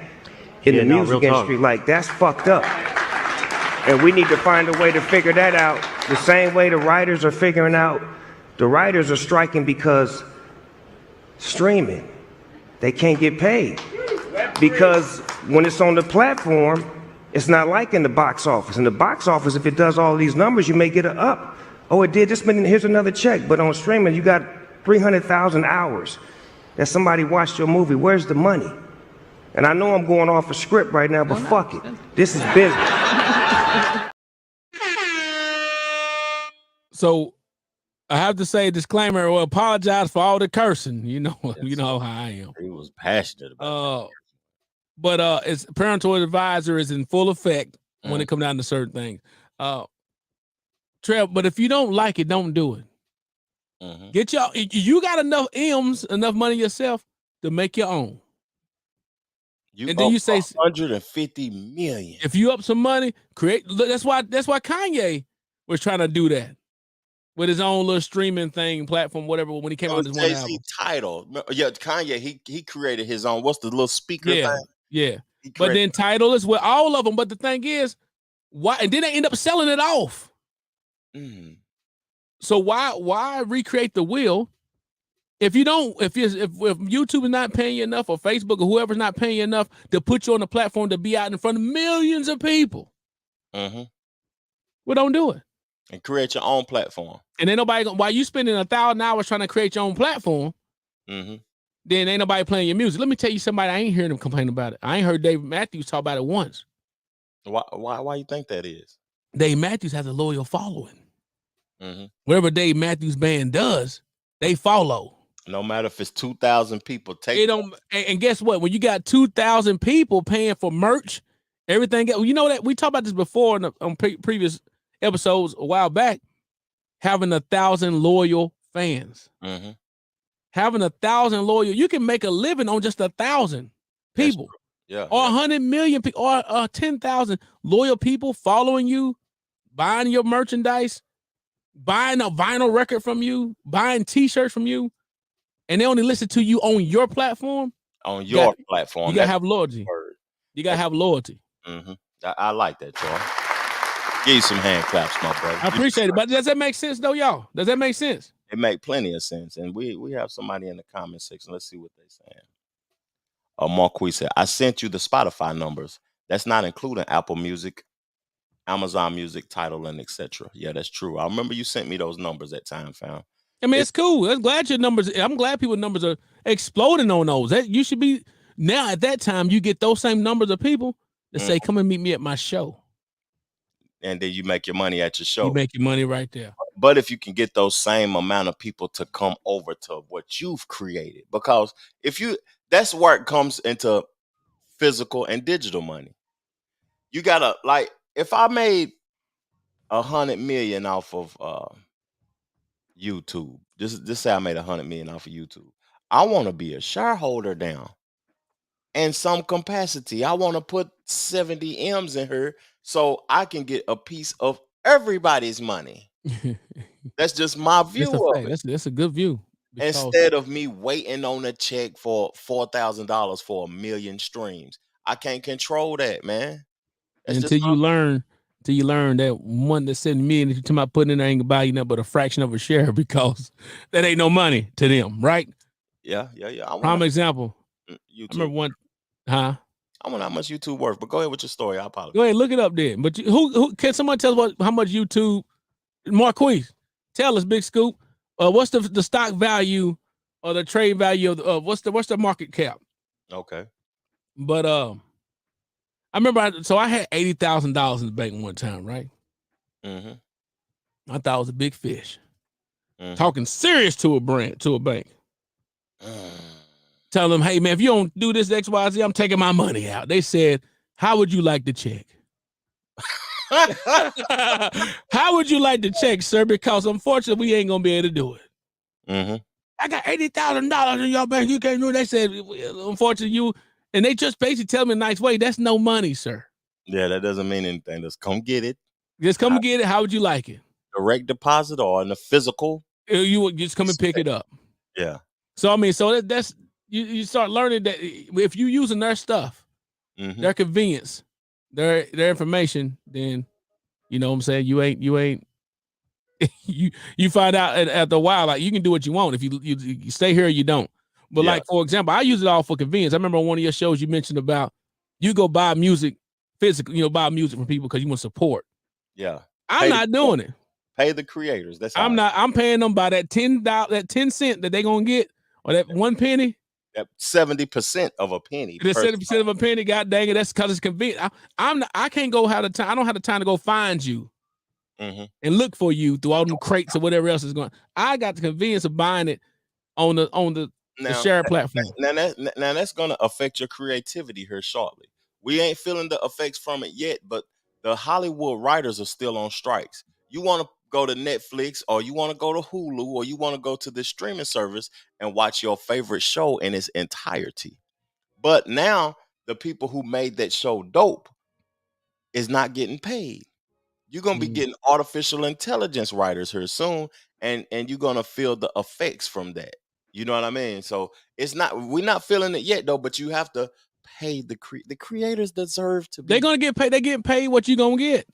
in the music industry. Like, that's fucked up. And we need to find a way to figure that out. The same way the writers are figuring out, the writers are striking because streaming, they can't get paid. Because when it's on the platform, it's not like in the box office. In the box office, if it does all these numbers, you may get an up. Oh, it did this minute, here's another check. But on streaming, you got 300,000 hours that somebody watched your movie. Where's the money? And I know I'm going off a script right now, but fuck it. This is business. So I have to say, disclaimer, or apologize for all the cursing. You know, you know how I am. He was passionate about but it's parental advisor is in full effect when it comes down to certain things. Trev, but if you don't like it, don't do it. Mm-hmm. You got enough enough money yourself to make your own. And then you say 150 million. If you up some money, create. That's why Kanye was trying to do that with his own little streaming thing, platform, whatever. When he came out with his one album, Tidal. Yeah, Kanye. He created his own. What's the little speaker thing? Yeah. But then Tidal is with all of them. But the thing is, why? And then they end up selling it off. Mm. So why recreate the wheel? If YouTube is not paying you enough, or Facebook or whoever's not paying you enough to put you on the platform to be out in front of millions of people, well, don't do it. And create your own platform. And ain't nobody while you spending 1,000 hours trying to create your own platform, then ain't nobody playing your music. Let me tell you somebody, I ain't hearing them complain about it. I ain't heard Dave Matthews talk about it once. Why you think that is? Dave Matthews has a loyal following. Whatever Dave Matthews Band does, they follow. No matter if it's 2,000 people, and guess what? When you got 2,000 people paying for merch, everything. You know that we talked about this before on previous episodes a while back. Having 1,000 loyal fans, having 1,000 loyal, you can make a living on just 1,000 people. Yeah. Or 100 million people, or 10,000 loyal people following you, buying your merchandise, buying a vinyl record from you, buying T-shirts from you, and they only listen to you on your platform. On your platform. You gotta have loyalty. You gotta have loyalty. Mm-hmm. I like that, Troy. Give you some hand claps, my brother. I appreciate it. But does that make sense though, y'all? Does that make sense? It make plenty of sense. And we have somebody in the comment section. Let's see what they're saying. Marquis said, I sent you the Spotify numbers. That's not including Apple Music, Amazon Music, Tidal, and etc. Yeah, that's true. I remember you sent me those numbers that time, fam. I mean, it's cool. I'm glad your numbers. I'm glad people's numbers are exploding on those. That you should be now. At that time, you get those same numbers of people that say, "Come and meet me at my show," and then you make your money at your show. You make your money right there. But if you can get those same amount of people to come over to what you've created, because that's where it comes into physical and digital money. You gotta, like, if I made 100 million off of YouTube, just say I made 100 million off of YouTube, I want to be a shareholder down in some capacity. I want to put 70 M's in her so I can get a piece of everybody's money. That's just my view of it. That's a good view. Instead of me waiting on a check for $4,000 for 1 million streams, I can't control that, man. Until you learn that one that's 7 million that you're talking about putting in there ain't gonna buy you nothing but a fraction of a share, because that ain't no money to them, right? Yeah. Prime example. YouTube. I remember one, huh? I wonder how much YouTube worth, but go ahead with your story. I apologize. Go ahead, look it up then. But who can someone tell us how much YouTube? Marquise, tell us, Big Scoop. What's the stock value or the trade value of what's the market cap? Okay. But I remember I had $80,000 in the bank one time, right? Mm-hmm. I thought it was a big fish. Mm-hmm. Talking serious to a bank. Tell them, hey man, if you don't do this XYZ, I'm taking my money out. They said, how would you like the check? How would you like the check, sir? Because unfortunately, we ain't gonna be able to do it. Mm-hmm. I got $80,000 in your bank. You can't do it. They said, unfortunately, and they just basically tell me a nice way, that's no money, sir. Yeah, that doesn't mean anything. Just come get it. Just come get it. How would you like it? Direct deposit or in the physical? You would just come and pick it up. Yeah. So I mean, that's you start learning that if you using their stuff, their convenience, their information, then you know what I'm saying, you ain't you find out after a while, like, you can do what you want if you stay here or you don't. But like, for example, I use it all for convenience. I remember on one of your shows you mentioned about you go buy music physically, buy music from people because you want support. Yeah. I'm not doing it. Pay the creators. That's I'm paying them by that 10 cent that they're gonna get, or that 1 penny. That 70% of a penny. The 70% of a penny, god dang it, that's because it's convenient. I can't go have the time. I don't have the time to go find you and look for you through all them crates or whatever else is going. I got the convenience of buying it on the share platform. Now that's gonna affect your creativity here shortly. We ain't feeling the effects from it yet, but the Hollywood writers are still on strikes. You want to go to Netflix, or you want to go to Hulu, or you want to go to the streaming service and watch your favorite show in its entirety. But now the people who made that show dope is not getting paid. You're going to be getting artificial intelligence writers here soon, and you're going to feel the effects from that. You know what I mean? So we're not feeling it yet though, but you have to pay the creators deserve to be. They're going to get paid. They're getting paid what you're going to get.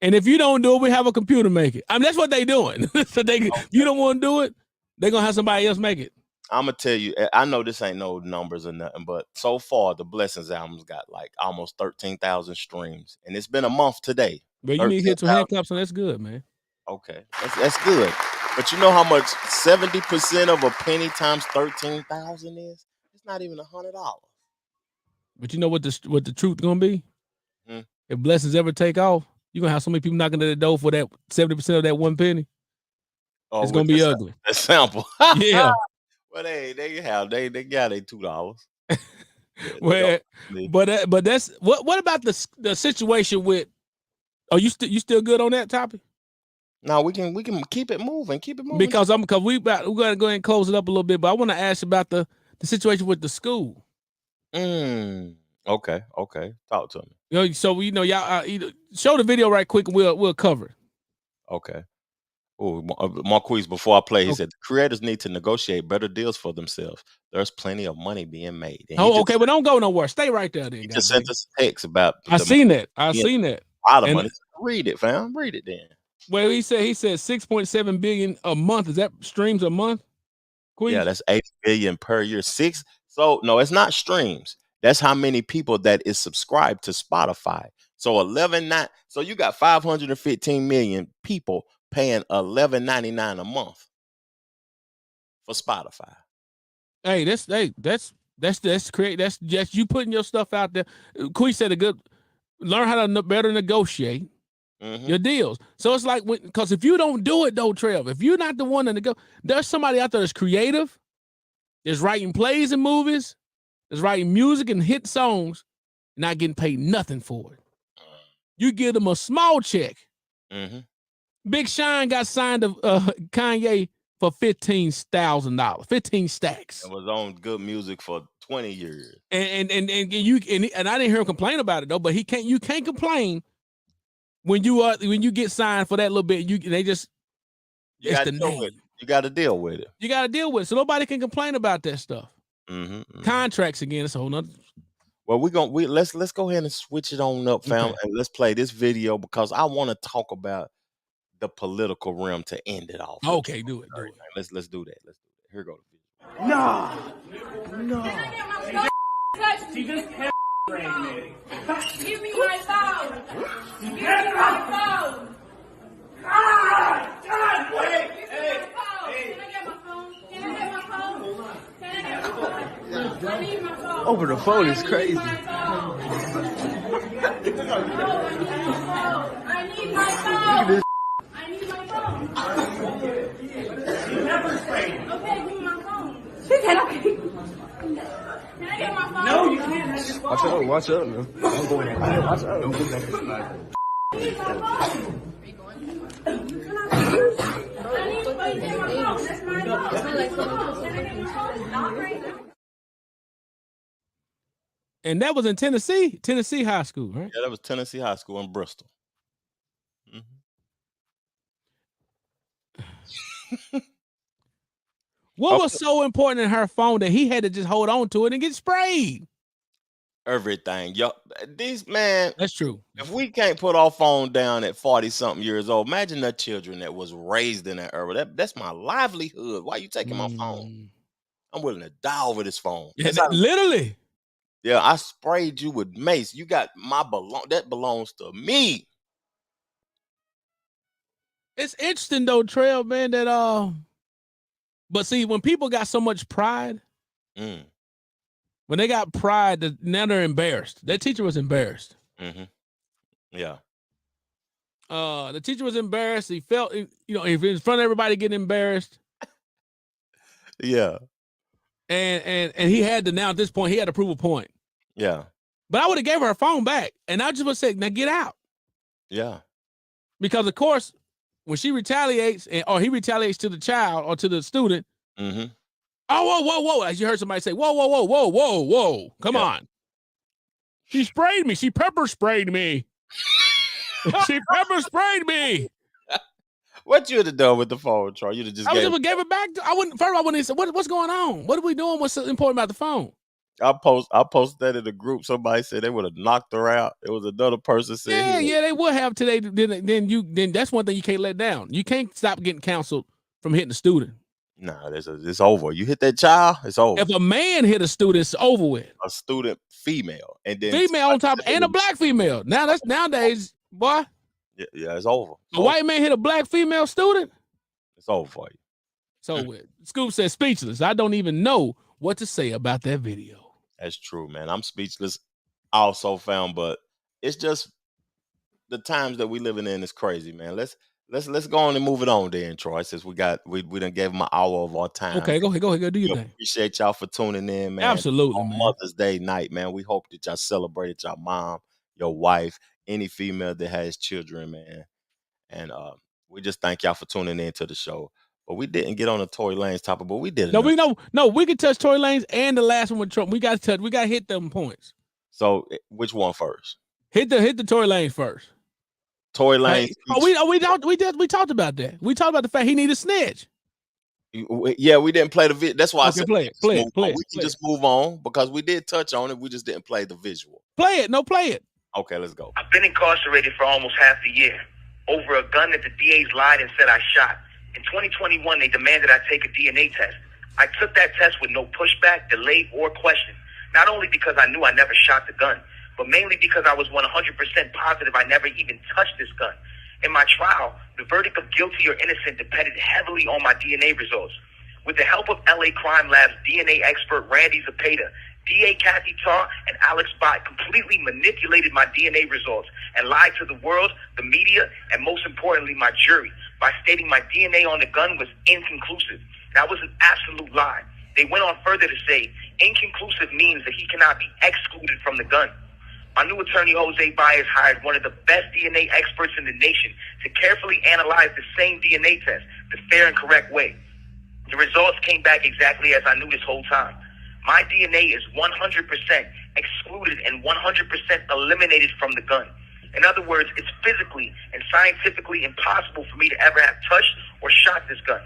And if you don't do it, we have a computer make it. I mean, that's what they're doing. So you don't want to do it, they're going to have somebody else make it. I'm going to tell you, I know this ain't no numbers or nothing, but so far the Blessings album's got like almost 13,000 streams. And it's been a month today. But you need to hit some hand claps, and that's good, man. Okay, that's good. But you know how much 70% of a penny times 13,000 is? It's not even $100. But you know what the truth gonna be? If Blessings ever take off, you're gonna have so many people knocking at the door for that 70% of that 1 penny. Oh, it's gonna be ugly. That sample. Yeah. Well, they got their $2. Well, but that's what about the situation with? Are you still good on that topic? No, we can keep it moving. Because we're gonna go ahead and close it up a little bit. But I want to ask about the situation with the school. Okay. Talk to me. So y'all show the video right quick and we'll cover it. Okay. Oh, Marquise, before I play, he said the creators need to negotiate better deals for themselves. There's plenty of money being made. Okay, well, don't go nowhere. Stay right there then. He just sent us a text about I seen that. A lot of money. Read it, fam. Read it then. Well, he said 6.7 billion a month. Is that streams a month? Queen? Yeah, that's 80 billion per year. So no, it's not streams. That's how many people that is subscribed to Spotify. So 11.9. So you got 515 million people paying $11.99 a month for Spotify. Hey, that's just you putting your stuff out there. Queen said learn how to better negotiate your deals. So it's like because if you don't do it though, Trev, if you're not the one to there's somebody out there that's creative, that's writing plays and movies, that's writing music and hit songs, not getting paid nothing for it. You give them a small check. Big Sean got signed to Kanye for $15,000, 15 stacks. It was on good music for 20 years. And I didn't hear him complain about it though. But you can't complain when you get signed for that little bit. You got to deal with it. You got to deal with it. You got to deal with it. So nobody can complain about that stuff. Contracts again. It's a whole nother. Well, let's go ahead and switch it on up, fam, and let's play this video because I want to talk about the political realm to end it off. Okay, do it. Let's do that. Here goes. No. She just framed me. Give me my phone. Give me my phone. God, wait. Hey. Can I get my phone? I need my phone. Over the phone is crazy. I need my phone. Okay, give me my phone. She said okay. Can I get my phone? No, you can't. Watch out, man. I'm going in. Watch out. Don't go back to the light. I need my phone. I need to get my phone. That's my phone. Can I get my phone? Not right now. And that was in Tennessee High School, right? Yeah, that was Tennessee High School in Bristol. What was so important in her phone that he had to just hold on to it and get sprayed? Everything. Yo, that's true. If we can't put our phone down at 40-something years old, imagine the children that was raised in that era. That's my livelihood. Why are you taking my phone? I'm willing to die over this phone. Yeah, literally. Yeah, I sprayed you with mace. You got that belongs to me. It's interesting though, Trail, man, that but see, when people got so much pride, when they got pride, now they're embarrassed. That teacher was embarrassed. Yeah. The teacher was embarrassed. He felt, if in front of everybody getting embarrassed. Yeah. And he had to, now at this point, he had to prove a point. Yeah. But I would have gave her phone back. And I just would say, now get out. Yeah. Because of course, when she retaliates or he retaliates to the child or to the student, oh, whoa. As you heard somebody say, whoa. Come on. She sprayed me. She pepper sprayed me. She pepper sprayed me. What you would have done with the phone, Troy? You'd have just gave it back. I wouldn't have said, what's going on? What are we doing? What's so important about the phone? I posted that in the group. Somebody said they would have knocked her out. It was another person saying, yeah, they would have today. Then that's one thing you can't let down. You can't stop getting counseled from hitting a student. Nah, it's over. You hit that child, it's over. If a man hit a student, it's over with. A student, female, and then female on top, and a black female. Now that's nowadays, boy. Yeah, it's over. A white man hit a black female student. It's over for you. So Scoop says speechless. I don't even know what to say about that video. That's true, man. I'm speechless also, found, but it's just the times that we living in is crazy, man. Let's go on and move it on then, Troy, since we done gave them an hour of our time. Okay, go ahead, do your thing. Appreciate y'all for tuning in, man. Absolutely, on man. Mother's Day night, man. We hope that y'all celebrated your mom, your wife, any female that has children, man. And we just thank y'all for tuning in to the show. But we didn't get on the Tory Lanez topic, but we did. No, we could touch Tory Lanez and the last one with Trump. We got to hit them points. So which one first? Hit the Tory Lanez first. Tory Lanez. We talked about that. We talked about the fact he needed a snitch. Yeah, we didn't play the video. That's why I said play it. We can just move on because we did touch on it. We just didn't play the visual. Play it. Okay, let's go. I've been incarcerated for almost half a year over a gun that the DAs lied and said I shot. In 2021, they demanded I take a DNA test. I took that test with no pushback, delay, or question. Not only because I knew I never shot the gun, but mainly because I was 100% positive I never even touched this gun. In my trial, the verdict of guilty or innocent depended heavily on my DNA results. With the help of LA Crime Lab's DNA expert Randy Zepeda, DA Kathy Tarr, and Alex Bott completely manipulated my DNA results and lied to the world, the media, and most importantly, my jury, by stating my DNA on the gun was inconclusive. That was an absolute lie. They went on further to say, inconclusive means that he cannot be excluded from the gun. My new attorney, Jose Baez, hired one of the best DNA experts in the nation to carefully analyze the same DNA test the fair and correct way. The results came back exactly as I knew this whole time. My DNA is 100% excluded and 100% eliminated from the gun. In other words, it's physically and scientifically impossible for me to ever have touched or shot this gun.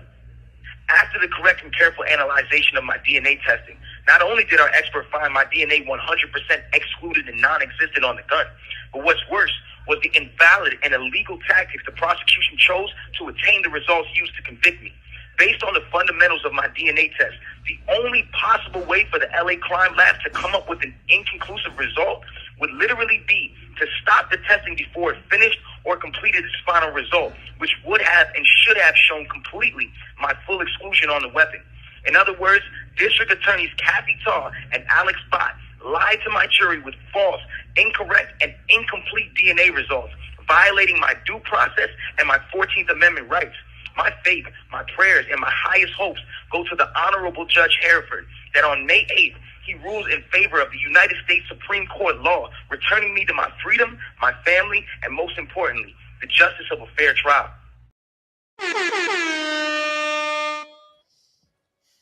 After the correct and careful analyzation of my DNA testing, not only did our expert find my DNA 100% excluded and non-existent on the gun, but what's worse was the invalid and illegal tactics the prosecution chose to attain the results used to convict me. Based on the fundamentals of my DNA test, the only possible way for the LA Crime Lab to come up with an inconclusive result would literally be to stop the testing before it finished or completed its final result, which would have and should have shown completely my full exclusion on the weapon. In other words, District Attorneys Kathy Tarr and Alex Bott lied to my jury with false, incorrect, and incomplete DNA results, violating my due process and my 14th Amendment rights. My faith, my prayers, and my highest hopes go to the Honorable Judge Hereford that on May 8th, he rules in favor of the United States Supreme Court law, returning me to my freedom, my family, and most importantly, the justice of a fair trial.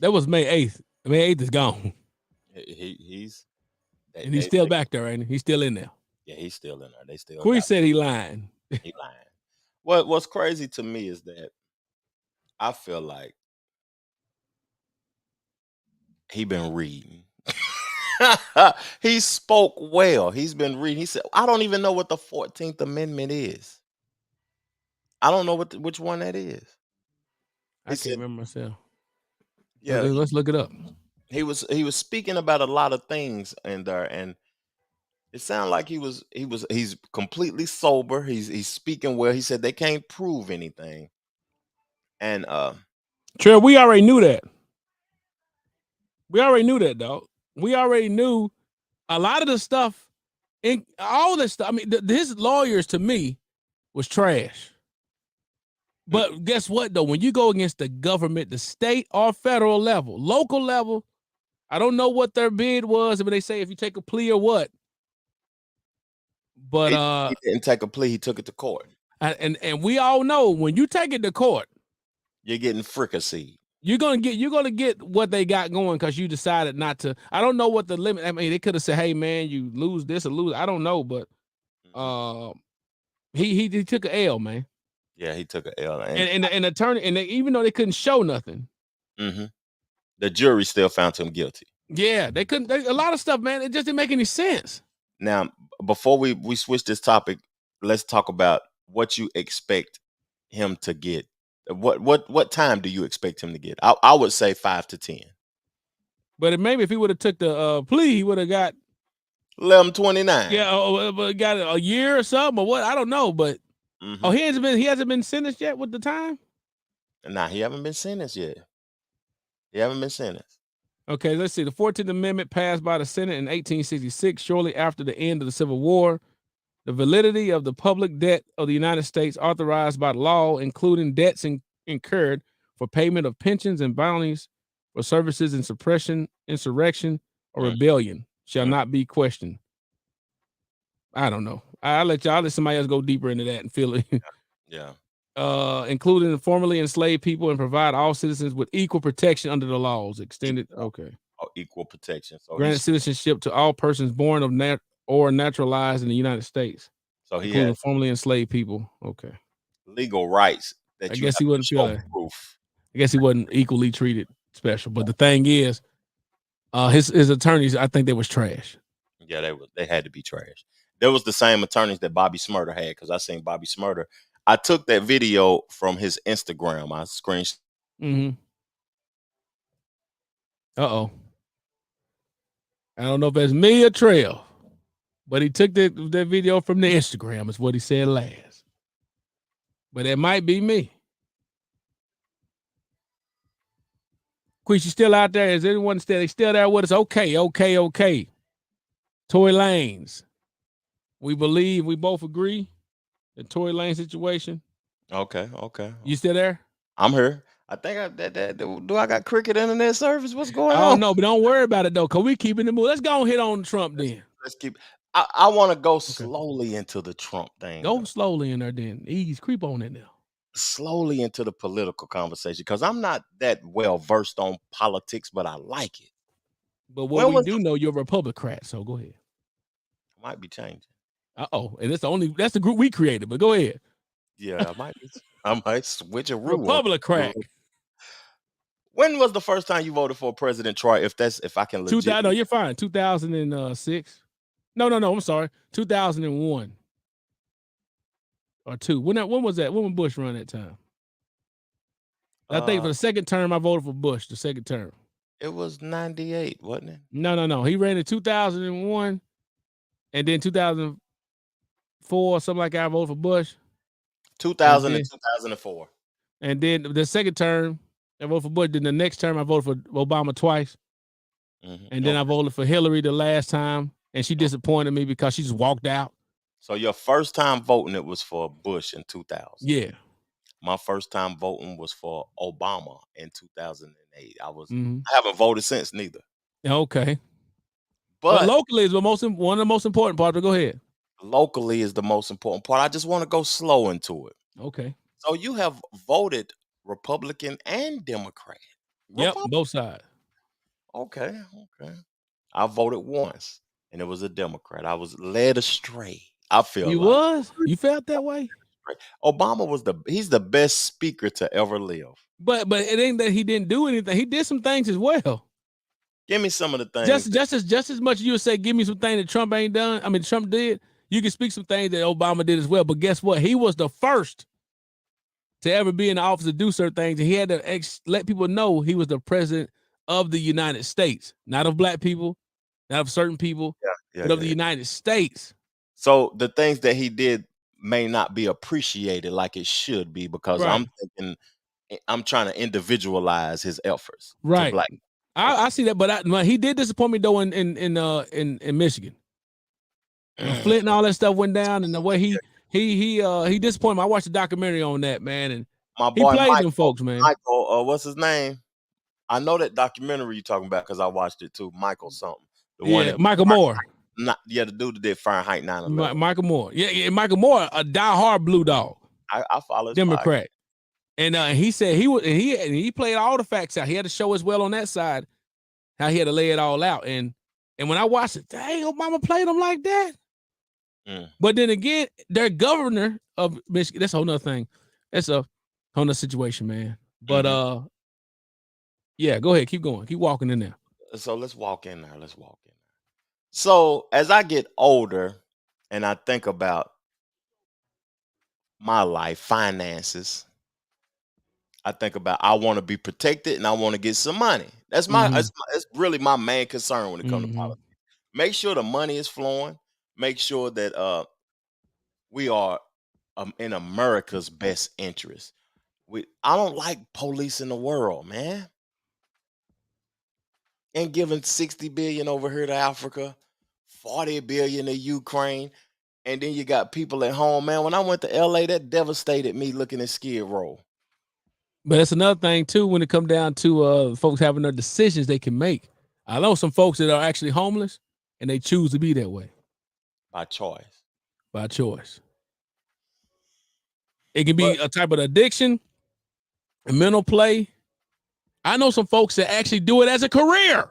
That was May 8th. May 8th is gone. He's still back there, ain't he? He's still in there. Yeah, he's still in there. They still. Queen said he lying. He lying. What's crazy to me is that I feel like he been reading. He spoke well. He's been reading. He said, I don't even know what the 14th Amendment is. I don't know which one that is. I can't remember myself. Yeah, let's look it up. He was speaking about a lot of things in there, and it sounded like he's completely sober. He's speaking well. He said they can't prove anything. And Trev, we already knew that. We already knew that, dog. We already knew a lot of the stuff, in all this stuff. I mean, his lawyers to me was trash. But guess what, though? When you go against the government, the state or federal level, local level, I don't know what their bid was, but they say if you take a plea or what. But he didn't take a plea; he took it to court. And we all know when you take it to court, you're getting fricasseed. You're gonna get what they got going because you decided not to. I don't know what the limit. I mean, they could have said, "Hey, man, you lose this or lose." I don't know, but he took an L, man. Yeah, he took an L, and attorney, and even though they couldn't show nothing, the jury still found him guilty. Yeah, they couldn't. A lot of stuff, man. It just didn't make any sense. Now, before we switch this topic, let's talk about what you expect him to get. What time do you expect him to get? I would say 5 to 10. But maybe if he would have took the plea, he would have got 11-29. Yeah, but got a year or something or what? I don't know. But he hasn't been sentenced yet with the time. Nah, he haven't been sentenced yet. He haven't been sentenced. Okay, let's see. The 14th Amendment passed by the Senate in 1866, shortly after the end of the Civil War. The validity of the public debt of the United States authorized by law, including debts incurred for payment of pensions and bounties for services in suppression, insurrection, or rebellion, shall not be questioned. I don't know. I'll let somebody else go deeper into that and feel it. Yeah. including formerly enslaved people, and provide all citizens with equal protection under the laws. Extended, okay. Equal protection. So granted citizenship to all persons born of or naturalized in the United States. So he including had formerly enslaved people. Okay. legal rights that I you guess have he wouldn't to feel show that. proof. I guess he wasn't equally treated special. But the thing is, his attorneys, I think they was trash. Yeah, they had to be trash. There was the same attorneys that Bobby Smurder had, because I seen Bobby Smurder. I took that video from his Instagram. I screenshot. Mm-hmm. Uh-oh. I don't know if it's me or Trail, but he took that video from the Instagram, is what he said last. But it might be me. Queech, you still out there? Is anyone still there with us? Okay. Tory Lanez. We both agree, the Tory Lanez situation. Okay. You still there? I'm here. I think do I got cricket internet service? What's going on? I don't know, but don't worry about it though, because we keeping the move. Let's go and hit on Trump then. Let's keep. I want to go slowly into the Trump thing. Go slowly in there then. Ease, creep on in there. Slowly into the political conversation, because I'm not that well versed on politics, but I like it. But what we do know, you're a Republican, so go ahead. Might be changing. And that's the group we created, but go ahead. Yeah, I might switch a rule. Republican. When was the first time you voted for President Troy? If I can legit. No, you're fine. 2006. No, I'm sorry. 2001. Or 2. When was that? When was Bush run that time? I think for the second term, I voted for Bush, the second term. It was 98, wasn't it? No. He ran in 2001, and then 2004, something like that, I voted for Bush. 2000 and 2004. And then the second term, I voted for Bush. Then the next term, I voted for Obama twice. Mm-hmm. And then I voted for Hillary the last time, and she disappointed me because she just walked out. So your first time voting, it was for Bush in 2000. Yeah. My first time voting was for Obama in 2008. I Mm-hmm. haven't voted since neither. Okay. But locally is one of the most important parts. But go ahead. Locally is the most important part. I just want to go slow into it. Okay. So you have voted Republican and Democrat. Yep, both sides. Okay. I voted once, and it was a Democrat. I was led astray. I feel you felt that way? Obama he's the best speaker to ever live. But it ain't that he didn't do anything. He did some things as well. Give me some of the things. Just as much as you would say, give me some things that Trump ain't done. I mean, Trump did. You can speak some things that Obama did as well. But guess what? He was the first to ever be in the office to do certain things. And he had to let people know he was the president of the United States, not of black people, not of certain people, but of the United States. So the things that he did may not be appreciated like it should be, because I'm trying to individualize his efforts. Right. To black. I see that, but he did disappoint me though in Michigan. Flint and all that stuff went down, and the way he disappointed me. I watched the documentary on that, man, and my boy he played Michael, them folks, man. Michael, what's his name? I know that documentary you're talking about because I watched it too. Michael something. Michael Moore. The dude that did Fahrenheit 9/11. Michael Moore. Yeah, Michael Moore, a diehard blue dog. I follow his Democrat. And he said he played all the facts out. He had to show as well on that side how he had to lay it all out. And when I watched it, dang, Obama played him like that. But then again, their governor of Michigan, that's a whole nother thing. That's a whole nother situation, man. But yeah, go ahead, keep going, keep walking in there. So let's walk in there. So as I get older and I think about my life, finances, I think about I want to be protected and I want to get some money. That's that's really my main concern when it comes to politics. Make sure the money is flowing. Make sure that we are in America's best interest. I don't like policing the world, man. And giving 60 billion over here to Africa, 40 billion to Ukraine, and then you got people at home, man. When I went to LA, that devastated me looking at Skid Row. But it's another thing too when it come down to folks having their decisions they can make. I know some folks that are actually homeless and they choose to be that way. By choice. By choice. It can be a type of addiction, a mental play. I know some folks that actually do it as a career.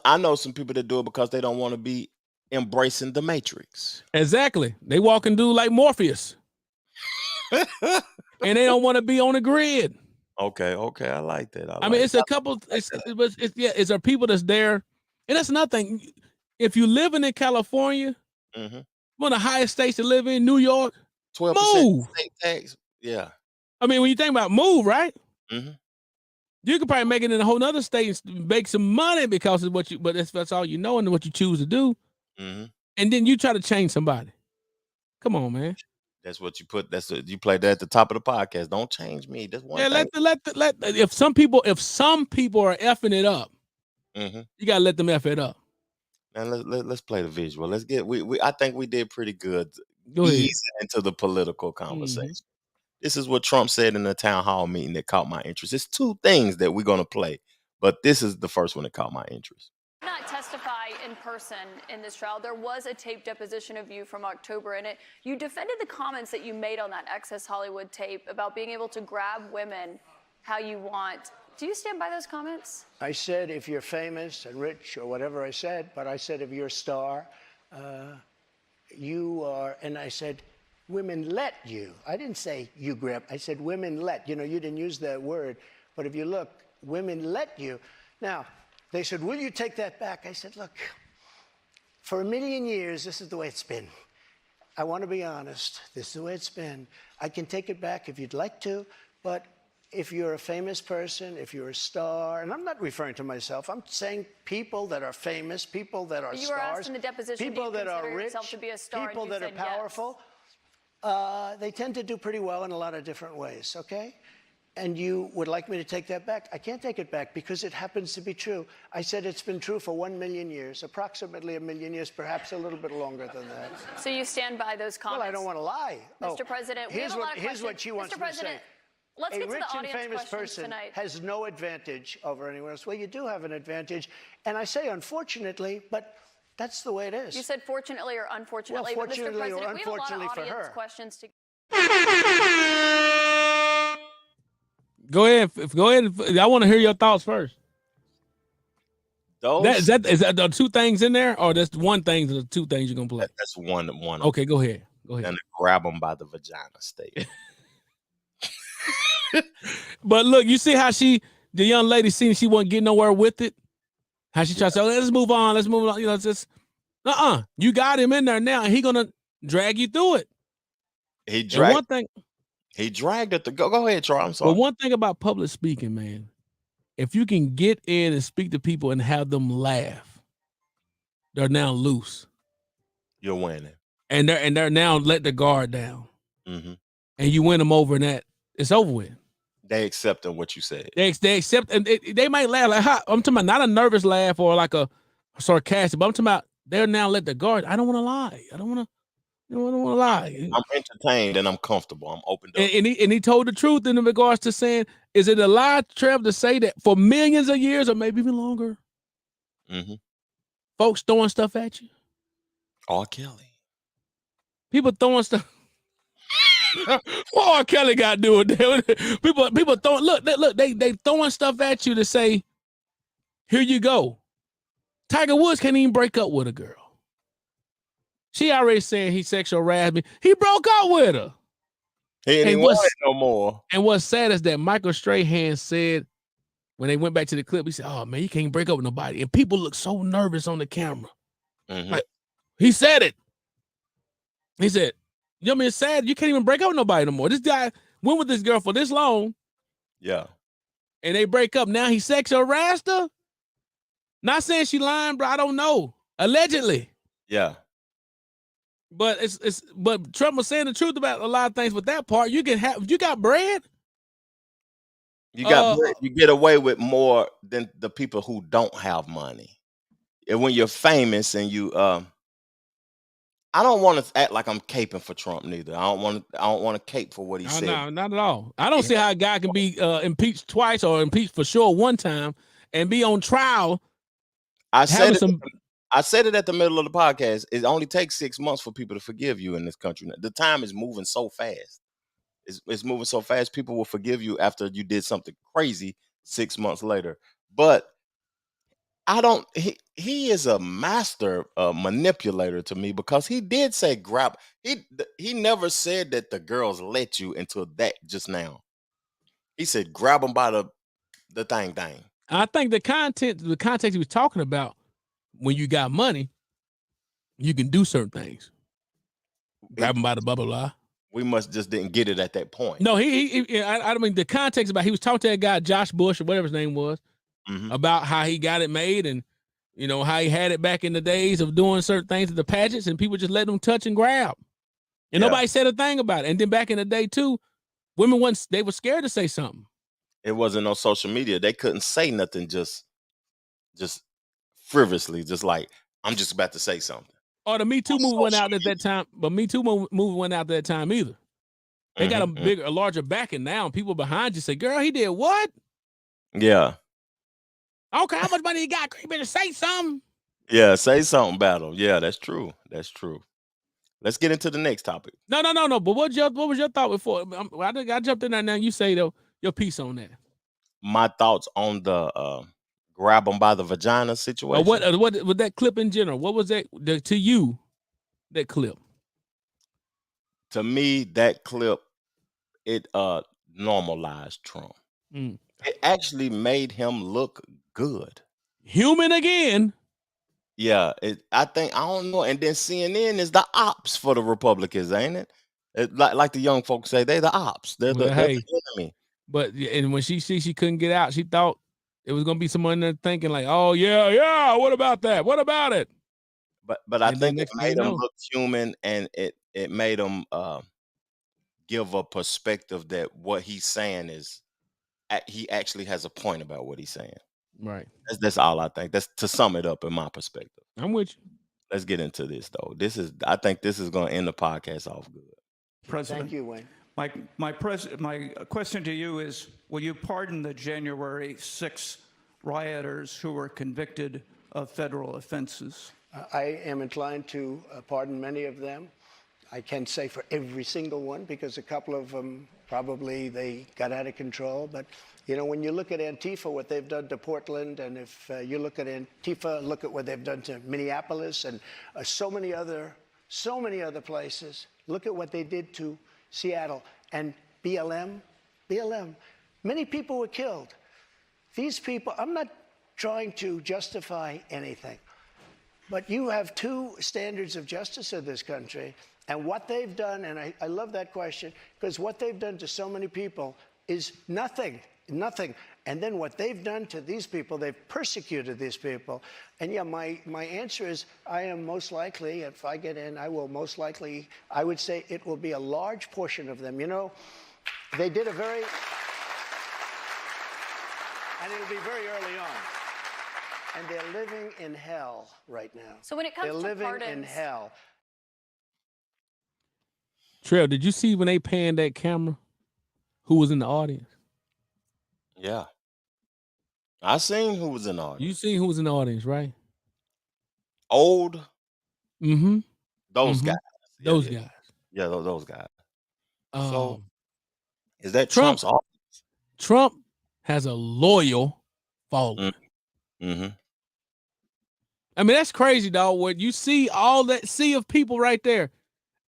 I know some people that do it because they don't want to be embracing the matrix. Exactly. They walk and do like Morpheus. And they don't want to be on the grid. Okay, I like that. I mean, it's a couple. It's our people that's there, and that's nothing. If you living in California, one of the highest states to live in, New York, 12% state tax. Yeah. I mean, when you think about move, right? You could probably make it in a whole nother state and make some money because of what you. But that's all you know and what you choose to do. And then you try to change somebody. Come on, man. That's what you put. You played that at the top of the podcast. Don't change me. That's one thing. If some people are effing it up, you gotta let them F it up. Now let's play the visual. Let's get. I think we did pretty good. Go ahead. Easing into the political conversation. This is what Trump said in the town hall meeting that caught my interest. It's two things that we're gonna play, but this is the first one that caught my interest. Not testify in person in this trial. There was a tape deposition of you from October in it. You defended the comments that you made on that Access Hollywood tape about being able to grab women how you want. Do you stand by those comments? I said if you're famous and rich or whatever I said, but I said if you're a star, you are, and I said women let you. I didn't say you grab. I said women let. You know, you didn't use that word, but if you look, women let you. Now, they said, will you take that back? I said, look, for a million years, this is the way it's been. I want to be honest. This is the way it's been. I can take it back if you'd like to, but if you're a famous person, if you're a star, and I'm not referring to myself, I'm saying people that are famous, people that are you were stars, asked in the deposition, people do you that are consider rich, yourself to be a star, people and you that are said yes. powerful, they tend to do pretty well in a lot of different ways, okay? And you would like me to take that back? I can't take it back because it happens to be true. I said it's been true for 1 million years, approximately 1 million years, perhaps a little bit longer than that. So you stand by those comments? Well, I don't want to lie. Mr. President, we have a lot of here's what she wants Mr. me to President, say. let's get to A rich the and audience famous questions person tonight. has no advantage over anyone else. Well, you do have an advantage. And I say unfortunately, but that's the way it is. You said fortunately or unfortunately, Well, but Mr. fortunately or President, we have a lot of unfortunately for audience her. questions to Go ahead. I want to hear your thoughts first. Is that the two things in there, or that's one thing? The two things you're gonna play. That's one. Okay, go ahead. And grab them by the vagina state. But look, you see how the young lady seen she wasn't getting nowhere with it. How she tried to say, let's move on. You know, it's just you got him in there now, and he gonna drag you through it. He dragged it. Go ahead, Troy. I'm sorry. But one thing about public speaking, man, if you can get in and speak to people and have them laugh, they're now loose. You're winning. And they're now let the guard down. Mm-hmm. And you win them over, and it's over with. They accepting what you said. They accept, and they might laugh like, I'm talking about not a nervous laugh or like a sarcastic, but I'm talking about they're now let the guard. I don't want to lie. I don't want to lie. I'm entertained and I'm comfortable. I'm opened up. And he told the truth in regards to saying, is it a lie, Trev, to say that for millions of years or maybe even longer, folks throwing stuff at you? R. Kelly. People throwing stuff. What R. Kelly got to do with it? People throwing, look, they throwing stuff at you to say, here you go. Tiger Woods can't even break up with a girl. She already saying he sexual harassed me. He broke up with her. He ain't want it no more. And what's sad is that Michael Strahan said when they went back to the clip, he said, oh man, you can't break up with nobody. And people look so nervous on the camera. Like, he said it. He said, you know what I mean? It's sad. You can't even break up with nobody no more. This guy went with this girl for this long. Yeah. And they break up. Now he sexual harassed her. Not saying she lying, bro. I don't know. Allegedly. Yeah. But but Trump was saying the truth about a lot of things. With that part, you got bread. You got bread. You get away with more than the people who don't have money. And when you're famous and you I don't want to act like I'm caping for Trump neither. I don't want to cape for what he said. No, not at all. I don't see how a guy can be impeached twice or impeached for sure one time and be on trial. I said I said it at the middle of the podcast. It only takes 6 months for people to forgive you in this country. The time is moving so fast. It's moving so fast. People will forgive you after you did something crazy 6 months later. But I don't. He is a master manipulator to me, because he did say grab. He never said that the girls let you until that just now. He said grab them by the thing. I think the context he was talking about, when you got money, you can do certain things. Grab them by the blah blah blah. We must just didn't get it at that point. No, I mean the context about, he was talking to that guy Josh Bush or whatever his name was, about how he got it made, and how he had it back in the days of doing certain things at the pageants, and people just let them touch and grab, and nobody said a thing about it. And then back in the day too, women they were scared to say something. It wasn't on social media. They couldn't say nothing just frivolously, just like, I'm just about to say something. Or the Me Too movement went out at that time, but Me Too movement went out at that time either. They got a larger backing now, and people behind you say, "Girl, he did what?" Yeah. I don't care how much money he got. You better say something. Yeah, say something about him. Yeah, that's true. That's true. Let's get into the next topic. No. But what was your thought before? I jumped in there now. You say though your piece on that. My thoughts on the grab them by the vagina situation. What with that clip in general? What was that to you? That clip. To me, that clip, it normalized Trump. It actually made him look good. Human again. Yeah, I don't know. And then CNN is the ops for the Republicans, ain't it? Like the young folks say, they're the ops. They're the enemy. But and when she couldn't get out, she thought it was gonna be someone there thinking like, "Oh yeah, what about that? What about it?" But I think it made him look human, and it made him give a perspective that what he's saying is, he actually has a point about what he's saying. Right. That's all I think. That's to sum it up in my perspective. I'm with you. Let's get into this though. I think this is going to end the podcast off good. President. Thank you, Wayne. My question to you is, will you pardon the January 6 rioters who were convicted of federal offenses? I am inclined to pardon many of them. I can't say for every single one, because a couple of them probably they got out of control. But when you look at Antifa, what they've done to Portland, and if you look at Antifa, look at what they've done to Minneapolis and so many other places. Look at what they did to Seattle and BLM. Many people were killed. These people, I'm not trying to justify anything, but you have two standards of justice in this country, and what they've done, and I love that question, because what they've done to so many people is nothing. And then what they've done to these people, they've persecuted these people. And yeah, my answer is, I am most likely, if I get in, I would say it will be a large portion of them. They did and it'll be very early on. And they're living in hell right now. So when it comes to pardons, they're living in hell. Trev, did you see when they panned that camera, who was in the audience? Yeah. I seen who was in the audience. You seen who was in the audience, right? Old. Mm-hmm. Those guys. Those guys. Yeah, those guys. So is that Trump, Trump's audience? Trump has a loyal following. Mm-hmm. I mean, that's crazy, dog. When you see all that sea of people right there,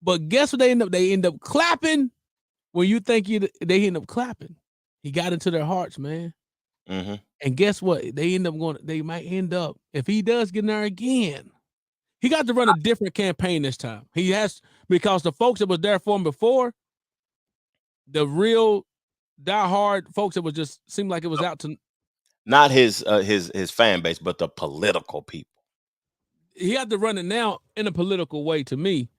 but guess what they end up clapping when you think they end up clapping. He got into their hearts, man. Mm-hmm. And guess what? They might end up, if he does get in there again, he got to run a different campaign this time. He has, because the folks that was there for him before, the real diehard folks that was just seemed like it was out to. Not his fan base, but the political people. He had to run it now in a political way to me,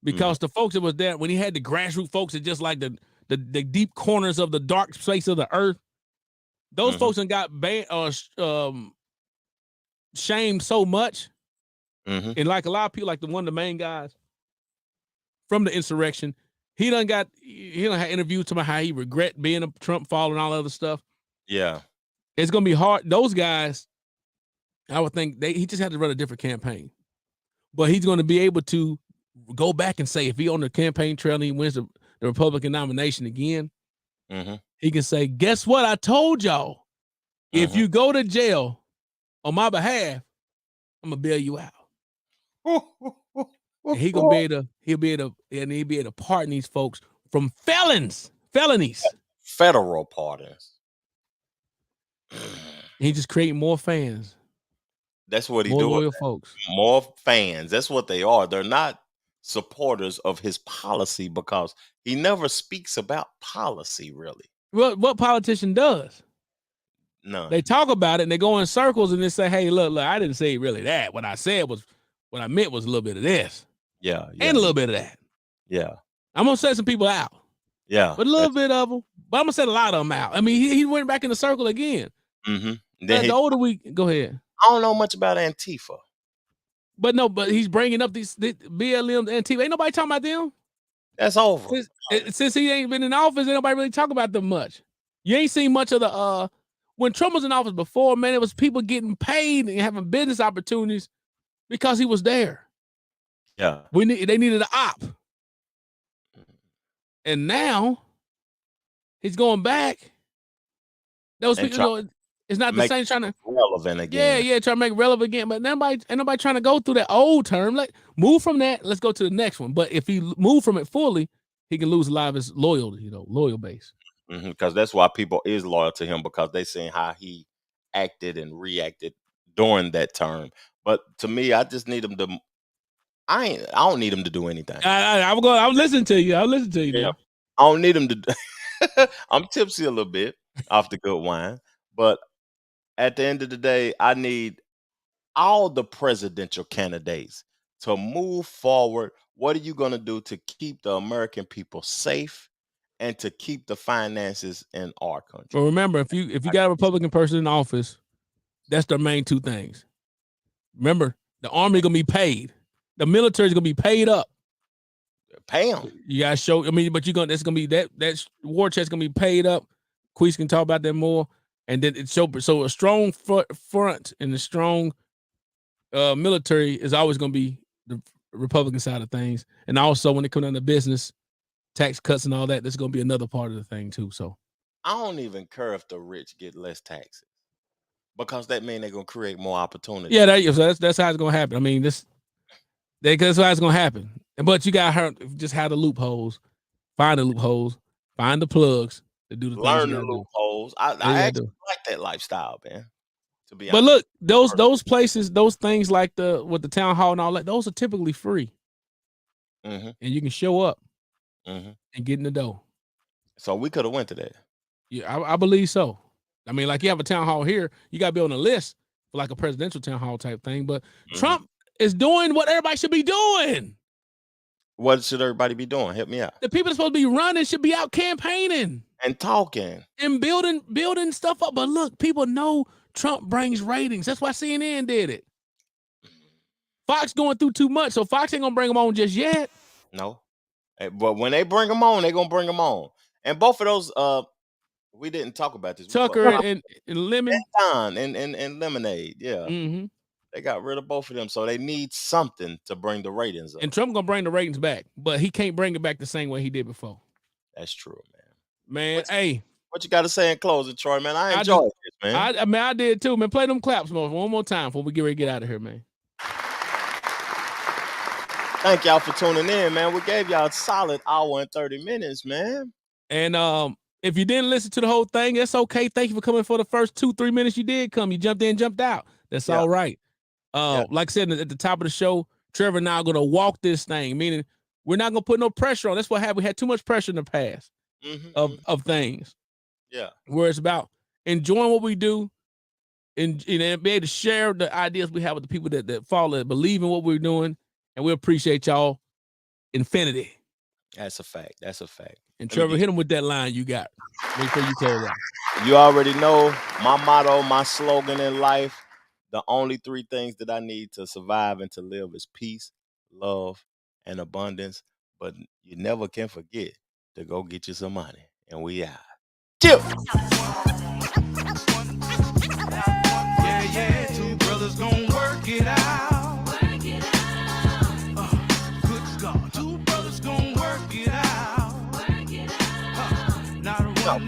because the folks that was there, when he had the grassroots folks that just like the deep corners of the dark space of the earth, those folks that got shamed so much. And like a lot of people, like one of the main guys from the insurrection, he done had interviews about how he regret being a Trump follower and all that other stuff. Yeah. It's going to be hard. Those guys, I would think he just had to run a different campaign. But he's going to be able to go back and say, if he on the campaign trail and he wins the Republican nomination again, he can say, guess what? I told y'all, if you go to jail on my behalf, I'm going to bail you out. And he'll be able to pardon these folks from felonies. Federal pardons. He just creating more fans. That's what he more doing. Loyal folks. More fans. That's what they are. They're not supporters of his policy because he never speaks about policy, really. Well, what politician does? None. They talk about it and they go in circles and they say, hey, look, I didn't say really that. What I meant was a little bit of this. Yeah. And a little bit of that. Yeah. I'm going to set some people out. Yeah. But a little bit of them. But I'm going to set a lot of them out. I mean, he went back in the circle again. Then the older we go ahead. I don't know much about Antifa. But he's bringing up these BLM, Antifa. Ain't nobody talking about them. That's over. Since he ain't been in office, ain't nobody really talk about them much. You ain't seen much of the when Trump was in office before, man, it was people getting paid and having business opportunities because he was there. Yeah. They needed an op. And now he's going back. Those people, it's not the same trying to relevant again. Yeah, trying to make it relevant again. But ain't nobody trying to go through that old term. Like move from that. Let's go to the next one. But if he move from it fully, he can lose a lot of his loyal base. Because that's why people is loyal to him, because they seen how he acted and reacted during that term. But to me, I just need him to. I don't need him to do anything. I'll listen to you. Yeah. I don't need him to. I'm tipsy a little bit off the good wine, but at the end of the day, I need all the presidential candidates to move forward. What are you going to do to keep the American people safe and to keep the finances in our country? Well, remember, if you got a Republican person in office, that's their main two things. Remember, the army gonna be paid. The military is gonna be paid up. Pay them. You gotta show. But that's gonna be that war chest gonna be paid up. Queese can talk about that more. And then it's so a strong front and a strong military is always gonna be the Republican side of things. And also when it comes down to business, tax cuts and all that, that's gonna be another part of the thing too. So I don't even care if the rich get less taxes, because that means they're gonna create more opportunities. Yeah, that's how it's gonna happen. I mean, that's how it's gonna happen. But you gotta just have the loopholes, find the plugs to do the learn things the loopholes. I actually like that lifestyle, man. To be honest. But look, those places, those things like with the town hall and all that, those are typically free, and you can show up and get in the door. So we could have went to that. Yeah, I believe so. I mean, like you have a town hall here, you got to be on the list for like a presidential town hall type thing. But Trump is doing what everybody should be doing. What should everybody be doing? Help me out. The people that's supposed to be running should be out campaigning and talking and building stuff up. But look, people know Trump brings ratings. That's why CNN did it. Fox going through too much, so Fox ain't gonna bring them on just yet. No, but when they bring them on, they're gonna bring them on. And both of those, we didn't talk about this. Tucker and Lemon and Lemonade. Yeah. They got rid of both of them, so they need something to bring the ratings up. And Trump gonna bring the ratings back, but he can't bring it back the same way he did before. That's true, man. What you got to say in closing, Troy? Man, I enjoyed this, man. I did too, man. Play them claps one more time before we get ready to get out of here, man. Thank y'all for tuning in, man. We gave y'all a solid hour and 30 minutes, man. And if you didn't listen to the whole thing, that's okay. Thank you for coming for the first 2-3 minutes you did come. You jumped in, jumped out. That's all right. Like I said at the top of the show, Trevor and I are going to walk this thing, meaning we're not going to put no pressure on. That's what happened. We had too much pressure in the past of things. Yeah. Where it's about enjoying what we do and be able to share the ideas we have with the people that follow, that believe in what we're doing. And we appreciate y'all infinity. That's a fact. That's a fact. And Trevor, hit him with that line you got before you close out. You already know my motto, my slogan in life. The only 3 things that I need to survive and to live is peace, love, and abundance. But you never can forget to go get you some money. And we out. Chill. Yeah, 2 brothers No.